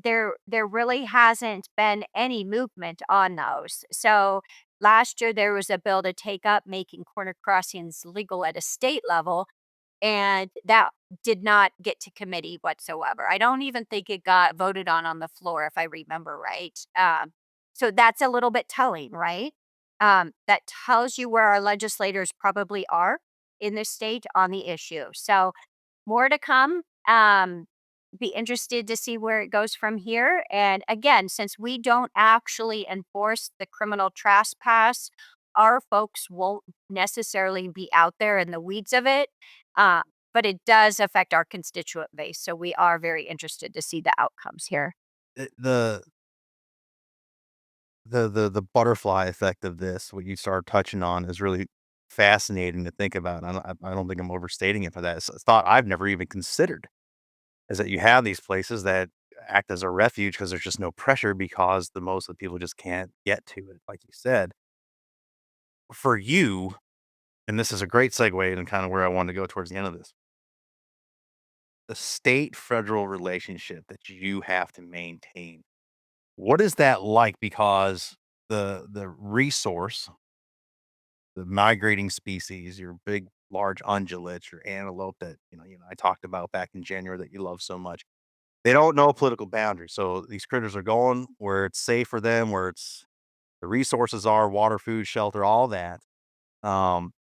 there really hasn't been any movement on those. So last year there was a bill to take up making corner crossings legal at a state level, and that did not get to committee whatsoever. I don't even think it got voted on the floor, if I remember right. So that's a little bit telling, right? That tells you where our legislators probably are in this state on the issue. So more to come. Be interested to see where it goes from here. And again, since we don't actually enforce the criminal trespass, our folks won't necessarily be out there in the weeds of it. Uh, but it does affect our constituent base. So we are very interested to see the outcomes here. The the butterfly effect of this, what you started touching on, is really fascinating to think about. I don't think I'm overstating it for that. It's a thought I've never even considered, is that you have these places that act as a refuge because there's just no pressure because the most of the people just can't get to it, like you said. For you, and this is a great segue and kind of where I wanted to go towards the end of this, the state-federal relationship that you have to maintain, what is that like? Because the resource, the migrating species, your big, large ungulates, your antelope that, I talked about back in January that you love so much. They don't know political boundaries. So these critters are going where it's safe for them, where it's the resources are, water, food, shelter, all that. Um,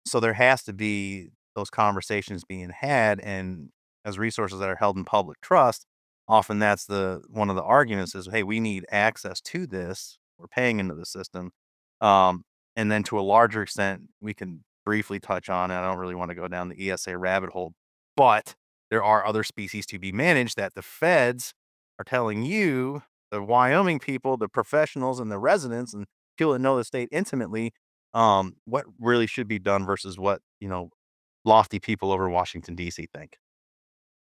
so there has to be those conversations being had, and as resources that are held in public trust, often that's the one of the arguments is, hey, we need access to this. We're paying into the system. And then to a larger extent, we can briefly touch on it. I don't really want to go down the ESA rabbit hole, but there are other species to be managed that the feds are telling you, the Wyoming people, the professionals and the residents and people that know the state intimately, what really should be done versus what, lofty people over Washington, D.C. think.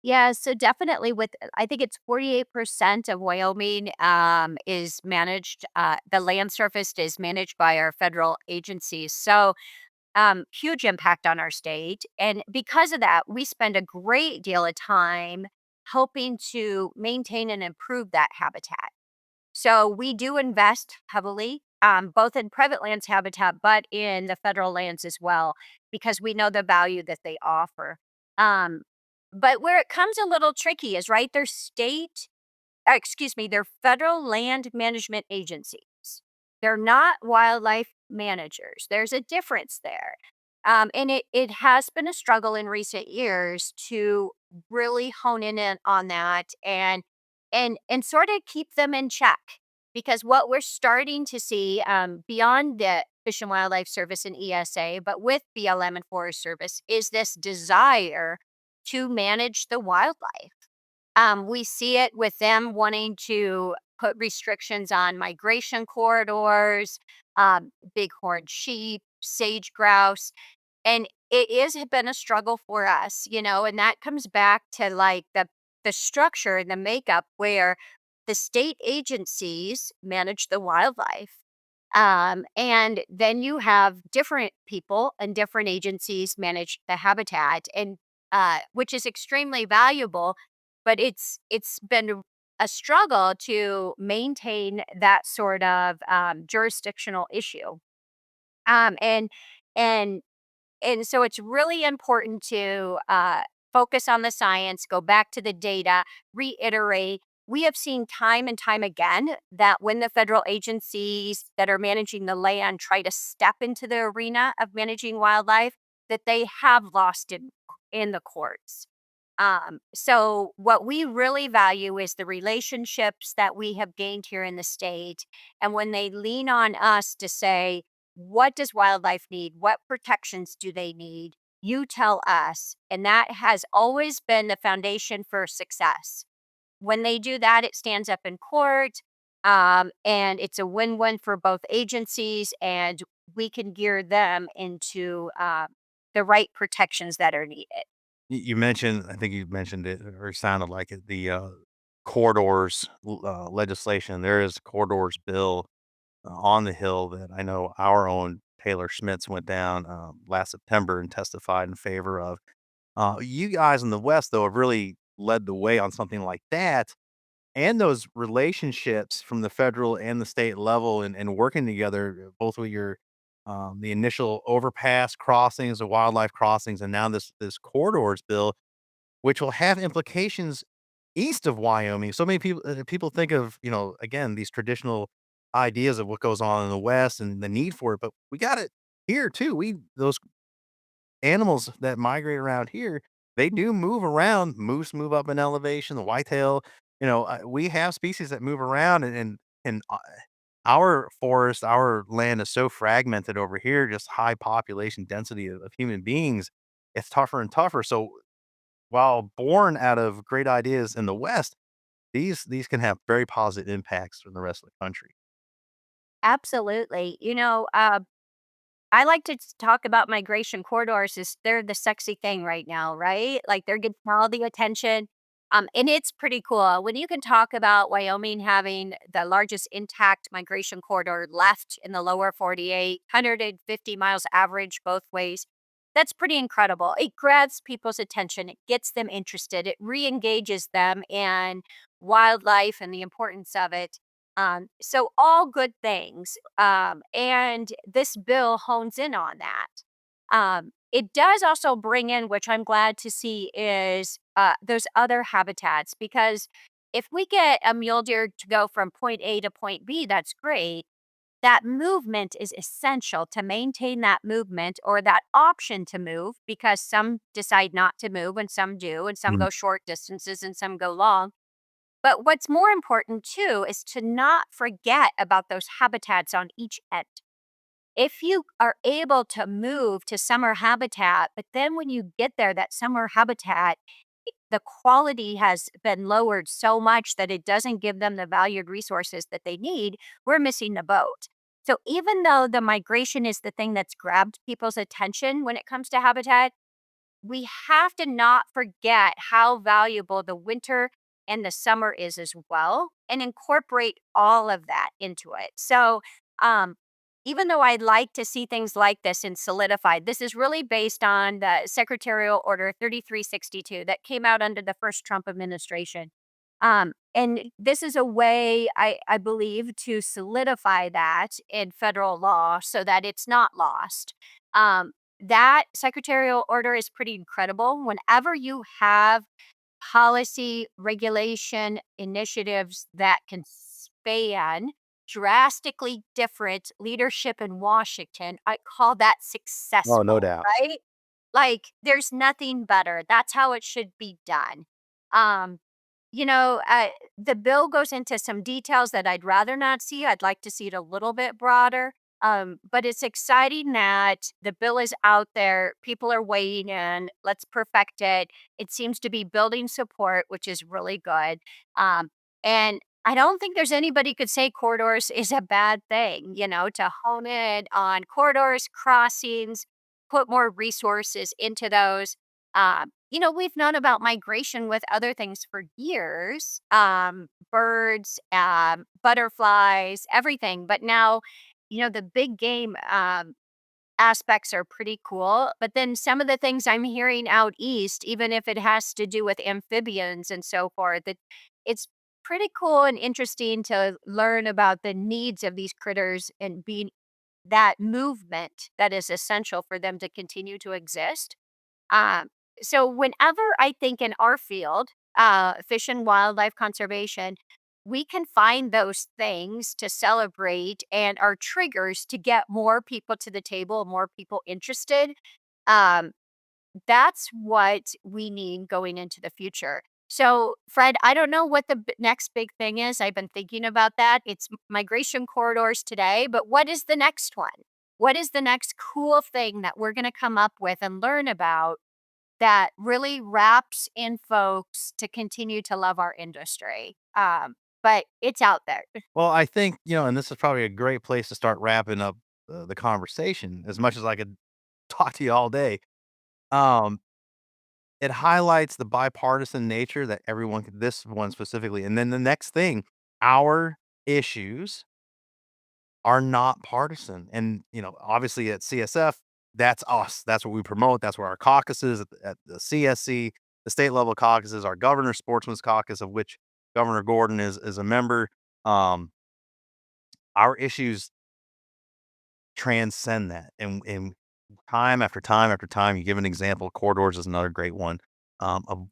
Yeah, so definitely with I think it's 48% of Wyoming is managed, the land surface is managed by our federal agencies. So huge impact on our state. And because of that, we spend a great deal of time helping to maintain and improve that habitat. So we do invest heavily, both in private lands habitat, but in the federal lands as well, because we know the value that they offer. Um, but where it comes a little tricky is right, their state excuse me, they're federal land management agencies. They're not wildlife managers. There's a difference there. And it has been a struggle in recent years to really hone in on that and sort of keep them in check. Because what we're starting to see beyond the Fish and Wildlife Service and ESA, but with BLM and Forest Service, is this desire to manage the wildlife. We see it with them wanting to put restrictions on migration corridors, bighorn sheep, sage grouse, and it is been a struggle for us, and that comes back to like the structure and the makeup where the state agencies manage the wildlife. And then you have different people and different agencies manage the habitat, and which is extremely valuable, but it's been a struggle to maintain that sort of jurisdictional issue. Um, and and and so it's really important to focus on the science, go back to the data, reiterate. We have seen time and time again that when the federal agencies that are managing the land try to step into the arena of managing wildlife, that they have lost in the courts. So, what we really value is the relationships that we have gained here in the state. And when they lean on us to say, what does wildlife need? What protections do they need? You tell us. And that has always been the foundation for success. When they do that, it stands up in court, and it's a win win for both agencies, and we can gear them into the right protections that are needed. You mentioned, I think you mentioned it or sounded like it, the corridors legislation. There is a corridors bill on the Hill that I know our own Taylor Schmitz went down last September and testified in favor of. You guys in the West, though, have really led the way on something like that and those relationships from the federal and the state level and working together, both with your the initial overpass crossings, the wildlife crossings, and now this corridors bill, which will have implications east of Wyoming. So many people think of, again, these traditional ideas of what goes on in the West and the need for it, but we got it here too. We those animals that migrate around here, they do move around. Moose move up in elevation, the whitetail, we have species that move around and our forest, our land is so fragmented over here, just high population density of human beings. It's tougher and tougher. So while born out of great ideas in the West, these can have very positive impacts for the rest of the country. Absolutely. I like to talk about migration corridors is they're the sexy thing right now, right? Like they're getting all the attention. And it's pretty cool when you can talk about Wyoming having the largest intact migration corridor left in the lower 48, 150 miles average both ways. That's pretty incredible. It grabs people's attention. It gets them interested. It re-engages them in wildlife and the importance of it. So all good things. And this bill hones in on that. It does also bring in, which I'm glad to see, is those other habitats because if we get a mule deer to go from point A to point B, that's great. That movement is essential to maintain that movement or that option to move because some decide not to move and some do, and some Mhm. go short distances and some go long. But what's more important too is to not forget about those habitats on each end. If you are able to move to summer habitat, but then when you get there, that summer habitat, the quality has been lowered so much that it doesn't give them the valued resources that they need, we're missing the boat. So even though the migration is the thing that's grabbed people's attention when it comes to habitat, we have to not forget how valuable the winter and the summer is as well, and incorporate all of that into it. So, um, even though I'd like to see things like this and solidified, this is really based on the Secretarial Order 3362 that came out under the first Trump administration. And this is a way, I believe, to solidify that in federal law so that it's not lost. That secretarial order is pretty incredible. Whenever you have policy, regulation, initiatives that can span drastically different leadership in Washington, I call that Oh, no successful, doubt. right? Like, there's nothing better. That's how it should be done. Um, you know, uh, the bill goes into some details that I'd rather not see. I'd like to see it a little bit broader. But it's exciting that the bill is out there. People are weighing in. Let's perfect it. It seems to be building support, which is really good. And I don't think there's anybody could say corridors is a bad thing, to hone in on corridors, crossings, put more resources into those. We've known about migration with other things for years, birds, butterflies, everything. But now, the big game aspects are pretty cool. But then some of the things I'm hearing out east, even if it has to do with amphibians and so forth, it's pretty cool and interesting to learn about the needs of these critters and being that movement that is essential for them to continue to exist. Um, so whenever I think in our field, fish and wildlife conservation, we can find those things to celebrate and are triggers to get more people to the table, more people interested. Um, that's what we need going into the future. So, Fred, I don't know what the next big thing is. I've been thinking about that. It's migration corridors today, but what is the next one? What is the next cool thing that we're going to come up with and learn about that really wraps in folks to continue to love our industry? But it's out there. Well, I think, and this is probably a great place to start wrapping up the conversation as much as I could talk to you all day. Um, it highlights the bipartisan nature that everyone could, this one specifically. And then the next thing, our issues are not partisan. And, obviously at CSF, that's us. That's what we promote. That's where our caucuses at the CSC, the state level caucuses, our governor's sportsman's caucus, of which Governor Gordon is a member. Um, our issues transcend that. And time after time after time, you give an example. Corridors is another great one. Of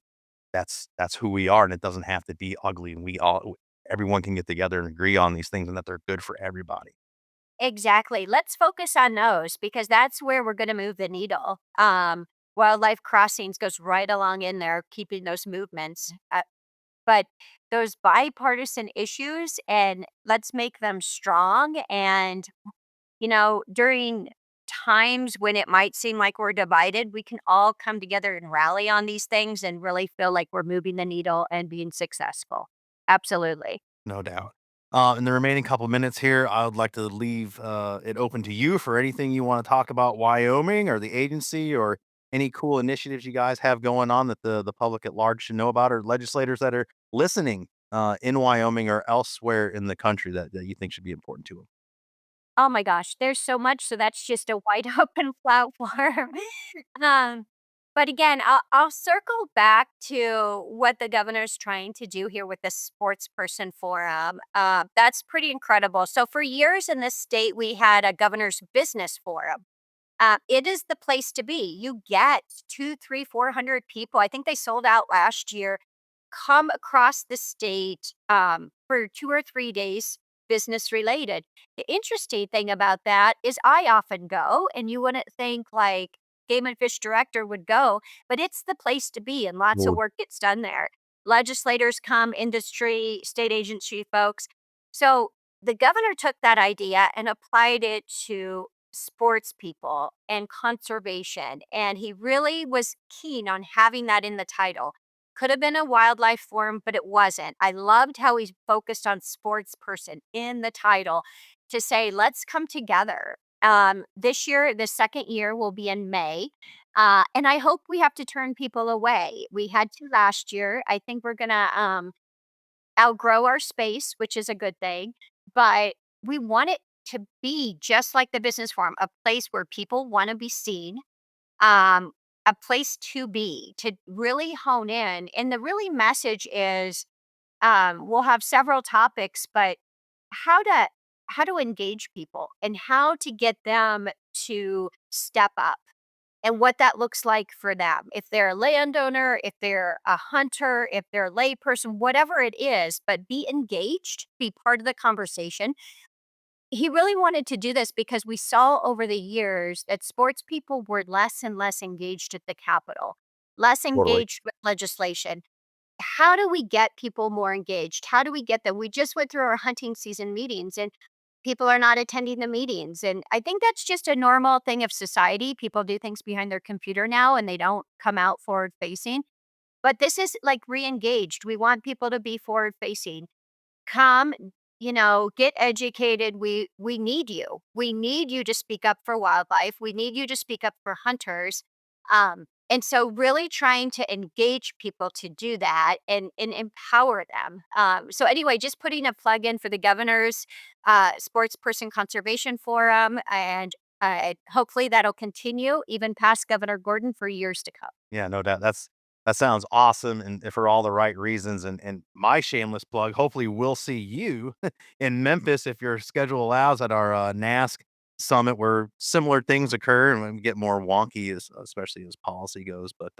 that's who we are, and it doesn't have to be ugly. And everyone can get together and agree on these things, and that they're good for everybody. Exactly. Let's focus on those because that's where we're going to move the needle. Wildlife crossings goes right along in there, keeping those movements. But those bipartisan issues, and let's make them strong. And, during times when it might seem like we're divided, we can all come together and rally on these things and really feel like we're moving the needle and being successful. Absolutely. No doubt. In the remaining couple minutes here, I would like to leave it open to you for anything you want to talk about Wyoming or the agency or any cool initiatives you guys have going on that the public at large should know about, or legislators that are listening in Wyoming or elsewhere in the country that you think should be important to them. Oh my gosh, there's so much, so that's just a wide open platform. Um, but again, I'll circle back to what the governor's trying to do here with the Sports Person Forum. That's pretty incredible. So for years in this state, we had a governor's business forum. It is the place to be. You get two, three, 400 people. I think they sold out last year. Come across the state for 2 or 3 days, business related. The interesting thing about that is I often go, and you wouldn't think like Game and Fish director would go, but it's the place to be, and lots of Well, work gets done there. Legislators come, industry, state agency folks. So the governor took that idea and applied it to sports people and conservation. And he really was keen on having that in the title. Could have been a wildlife forum, but it wasn't. I loved how he focused on sports person in the title to say, let's come together. This year, the second year will be in May. And I hope we have to turn people away. We had to last year. I think we're going to outgrow our space, which is a good thing. But we want it to be just like the business forum, a place where people want to be seen, um, a place to be, to really hone in. And the really message is we'll have several topics, but how to how to engage people and how to get them to step up and what that looks like for them. If they're a landowner, if they're a hunter, if they're a layperson, whatever it is, but be engaged, be part of the conversation. He really wanted to do this because we saw over the years that sports people were less and less engaged at the Capitol, less Totally. engaged with legislation. How do we get people more engaged? How do we get them? We just went through our hunting season meetings and people are not attending the meetings. And I think that's just a normal thing of society. People do things behind their computer now and they don't come out forward facing. But this is like re engaged. We want people to be forward facing. Come, get educated. We need you. We need you to speak up for wildlife. We need you to speak up for hunters. And so really trying to engage people to do that and empower them. So anyway, just putting a plug in for the governor's sports person conservation forum, and hopefully that'll continue even past Governor Gordon for years to come. Yeah, no doubt. That sounds awesome, and for all the right reasons. And my shameless plug. Hopefully, we'll see you in Memphis if your schedule allows at our NASC summit, where similar things occur and we get more wonky, especially as policy goes. But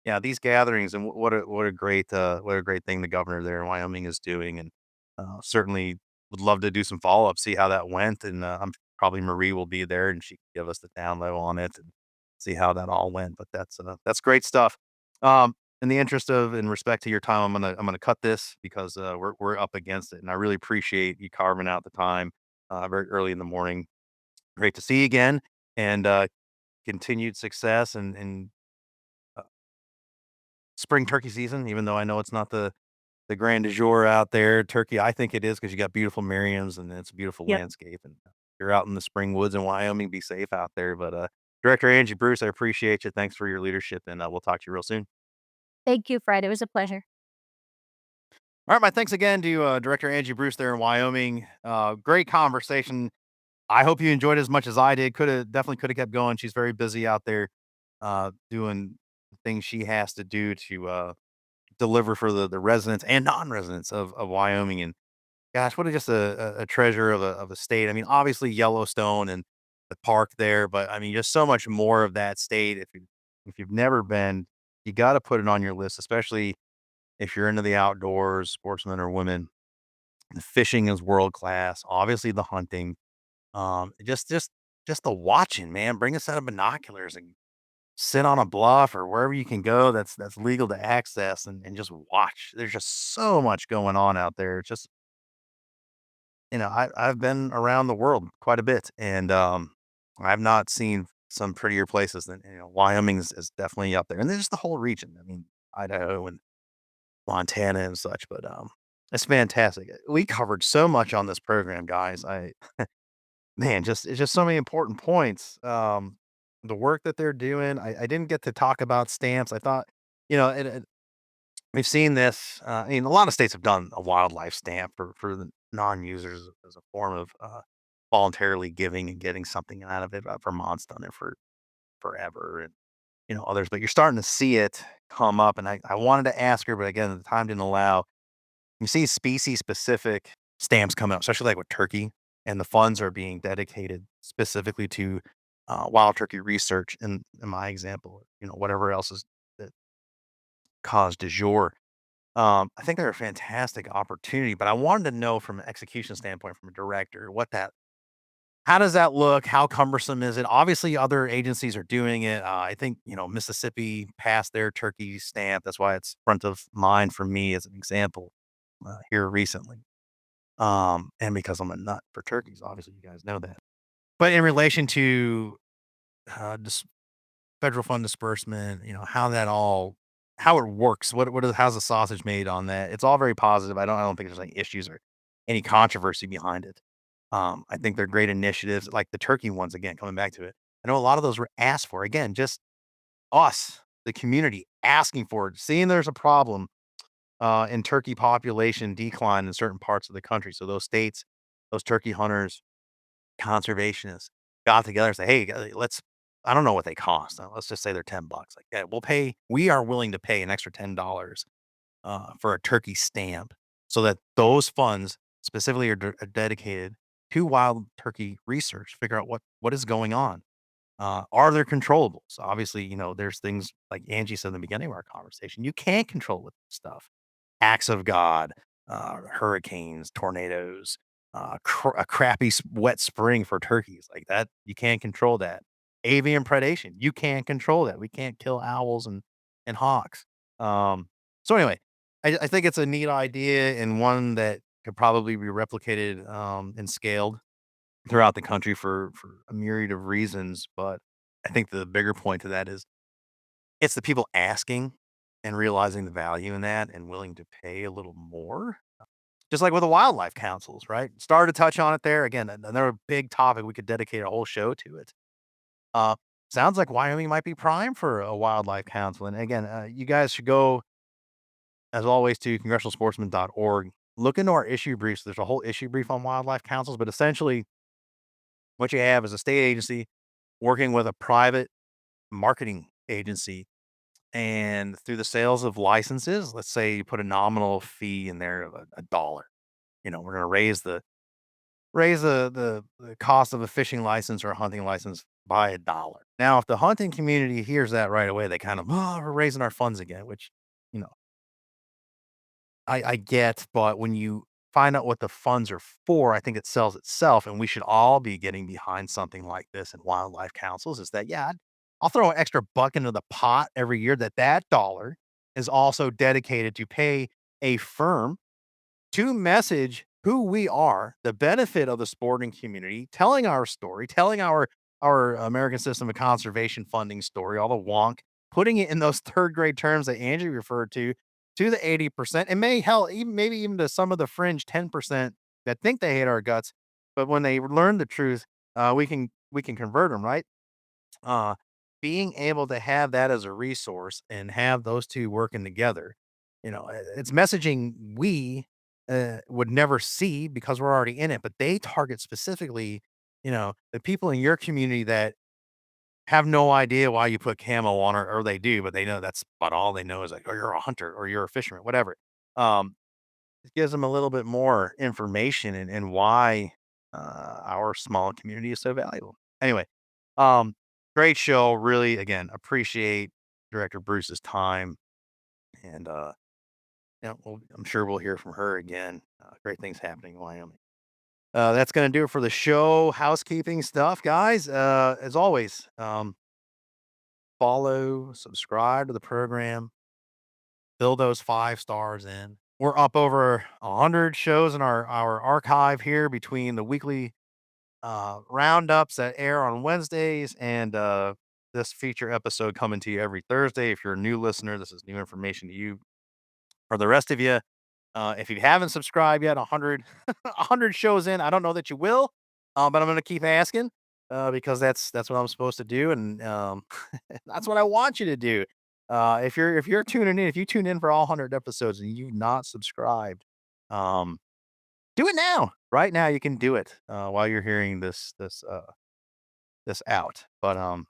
yeah, these gatherings and what a great thing the governor there in Wyoming is doing, and certainly would love to do some follow up, see how that went, and I'm probably Marie will be there and she can give us the down low on it and see how that all went. But that's great stuff. In the interest of in respect to your time, I'm gonna cut this because we're up against it, and I really appreciate you carving out the time very early in the morning. Great to see you again, and continued success and spring turkey season, even though I know it's not the grand du jour out there. Turkey, I think it is because you got beautiful Merriams and it's a beautiful Yep. landscape. And if you're out in the spring woods in Wyoming, be safe out there. But Director Angie Bruce, I appreciate you. Thanks for your leadership, and we'll talk to you real soon. Thank you, Fred. It was a pleasure. All right, my thanks again to Director Angie Bruce there in Wyoming. Great conversation. I hope you enjoyed it as much as I did. Could have kept going. She's very busy out there doing things she has to do to deliver for the residents and non-residents of Wyoming. And gosh, what a just a treasure of a state. I mean, obviously Yellowstone and the park there, but I mean, just so much more of that state. If you've never been, you got to put it on your list, especially if you're into the outdoors, sportsmen or women. The fishing is world class. Obviously, the hunting. Just the watching, man. Bring a set of binoculars and sit on a bluff or wherever you can go that's legal to access and just watch. There's just so much going on out there. It's just I've been around the world quite a bit, and I've not seen some prettier places than Wyoming is definitely up there, and there's the whole region. I mean, Idaho and Montana and such, but it's fantastic. We covered so much on this program, guys. I man, just it's just so many important points. The work that they're doing. I didn't get to talk about stamps. I thought, we've seen this. I mean, a lot of states have done a wildlife stamp for the non-users as a form of voluntarily giving and getting something out of it. Vermont's done it for forever, and others. But you're starting to see it come up, and I wanted to ask her, but again, the time didn't allow. You see species specific stamps coming up, especially like with turkey, and the funds are being dedicated specifically to wild turkey research. In my example, whatever else is that cause du jour. I think they're a fantastic opportunity, but I wanted to know from an execution standpoint, from a director, how does that look? How cumbersome is it? Obviously, other agencies are doing it. I think, Mississippi passed their turkey stamp. That's why it's front of mind for me as an example here recently. And because I'm a nut for turkeys, obviously, you guys know that. But in relation to dis- federal fund disbursement, how it works, how's the sausage made on that? It's all very positive. I don't think there's any issues or any controversy behind it. I think they're great initiatives, like the turkey ones. Again, coming back to it, I know a lot of those were asked for. Again, just us, the community, asking for it, seeing there's a problem in turkey population decline in certain parts of the country. So those states, those turkey hunters, conservationists got together and say, "Hey, let's." I don't know what they cost. Let's just say they're $10. Like, yeah, we'll pay. We are willing to pay an extra $10 for a turkey stamp, so that those funds specifically are dedicated to wild turkey research. Figure out what is going on. Are there controllables? Obviously, there's things like Angie said in the beginning of our conversation. You can't control with this stuff. Acts of God, hurricanes, tornadoes, a crappy wet spring for turkeys like that. You can't control that. Avian predation. You can't control that. We can't kill owls and hawks. So anyway, I think it's a neat idea and one that could probably be replicated and scaled throughout the country for a myriad of reasons. But I think the bigger point to that is it's the people asking and realizing the value in that and willing to pay a little more. Just like with the wildlife councils, right? Started to touch on it there. Again, another big topic. We could dedicate a whole show to it. Uh, Sounds like Wyoming might be prime for a wildlife council. And again, you guys should go, as always, to congressionalsportsman.org. Look into our issue briefs. There's a whole issue brief on wildlife councils, but essentially, what you have is a state agency working with a private marketing agency. And through the sales of licenses, let's say you put a nominal fee in there of a dollar. We're going to raise the cost of a fishing license or a hunting license by a dollar. Now, if the hunting community hears that right away, they kind of, oh, we're raising our funds again, which, you know, I get, but when you find out what the funds are for, I think it sells itself, and we should all be getting behind something like this in wildlife councils. Is that, yeah, I'll throw an extra buck into the pot every year that dollar is also dedicated to pay a firm to message who we are, the benefit of the sporting community, telling our story, telling our American system of conservation funding story, all the wonk, putting it in those third grade terms that Angie referred to the 80%, and hell, even maybe even to some of the fringe 10% that think they hate our guts, but when they learn the truth, we can convert them, right? Uh, Being able to have that as a resource and have those 2 working together, it's messaging we, would never see because we're already in it, but they target specifically, the people in your community that have no idea why you put camo on, or they do, but they know that's about all they know is like, "Oh, you're a hunter or you're a fisherman," whatever. Um, it gives them a little bit more information and why, our small community is so valuable. Anyway, um, great show. Really, again, appreciate Director Bruce's time, and, I'm sure we'll hear from her again. Great things happening in Wyoming. That's gonna do it for the show. Housekeeping stuff, guys. As always, follow, subscribe to the program, fill those 5 stars in. We're up over 100 shows in our archive here between the weekly roundups that air on Wednesdays and this feature episode coming to you every Thursday. If you're a new listener, this is new information to you. For the rest of you, if you haven't subscribed yet, 100, 100 shows in, I don't know that you will, but I'm going to keep asking because that's what I'm supposed to do, and that's what I want you to do. If you're tuning in, if you tune in for all 100 episodes and you not subscribed, um, do it now. Right now, you can do it while you're hearing this out. But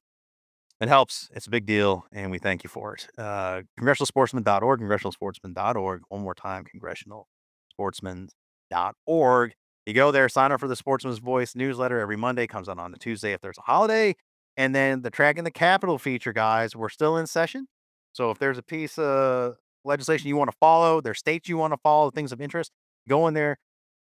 it helps. It's a big deal, and we thank you for it. Congressionalsportsman.org, congressionalsportsman.org. One more time, congressionalsportsman.org. You go there, sign up for the Sportsman's Voice newsletter every Monday. Comes out on a Tuesday if there's a holiday. And then the Tracking the Capital feature, guys, we're still in session. So if there's a piece of legislation you want to follow, there's states you want to follow, things of interest, go in there.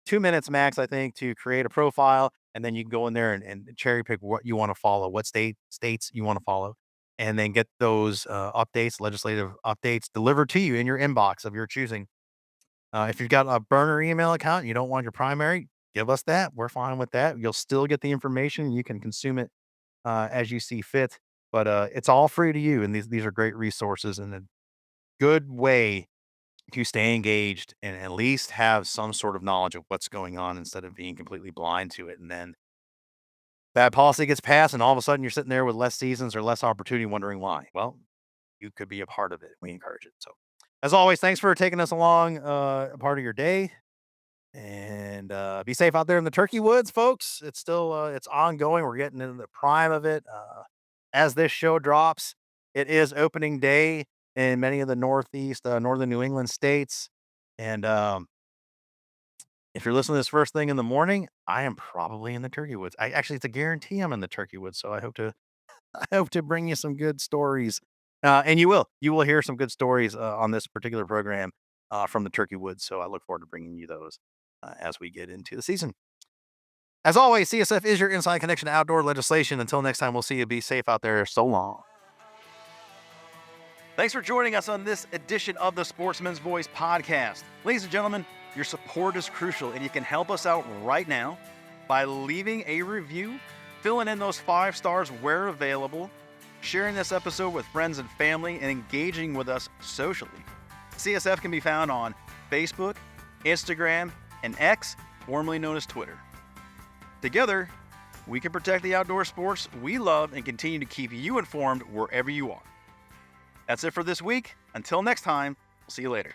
2 minutes max, I think, to create a profile, and then you can go in there and cherry pick what you wanna follow, what states you wanna follow, and then get those, updates, legislative updates delivered to you in your inbox of your choosing. If you've got a burner email account, and you don't want your primary, give us that, we're fine with that. You'll still get the information, you can consume it, as you see fit, but, it's all free to you, and these are great resources and a good way to stay engaged and at least have some sort of knowledge of what's going on instead of being completely blind to it and then bad policy gets passed, and all of a sudden you're sitting there with less seasons or less opportunity, wondering why. Well, you could be a part of it. We encourage it. So, as always, thanks for taking us along a part of your day. And be safe out there in the turkey woods, folks. It's still it's ongoing. We're getting into the prime of it. As this show drops, it is opening day in many of the northeast, northern New England states. And if you're listening to this first thing in the morning, I am probably in the turkey woods. Actually, it's a guarantee I'm in the turkey woods. So I hope to I hope to bring you some good stories. And you will hear some good stories on this particular program from the turkey woods. So I look forward to bringing you those as we get into the season. As always, CSF is your inside connection to outdoor legislation. Until next time, we'll see you. Be safe out there. So long. Thanks for joining us on this edition of the Sportsman's Voice podcast. Ladies and gentlemen, your support is crucial, and you can help us out right now by leaving a review, filling in those 5 stars where available, sharing this episode with friends and family, and engaging with us socially. CSF can be found on Facebook, Instagram, and X, formerly known as Twitter. Together, we can protect the outdoor sports we love and continue to keep you informed wherever you are. That's it for this week. Until next time, we'll see you later.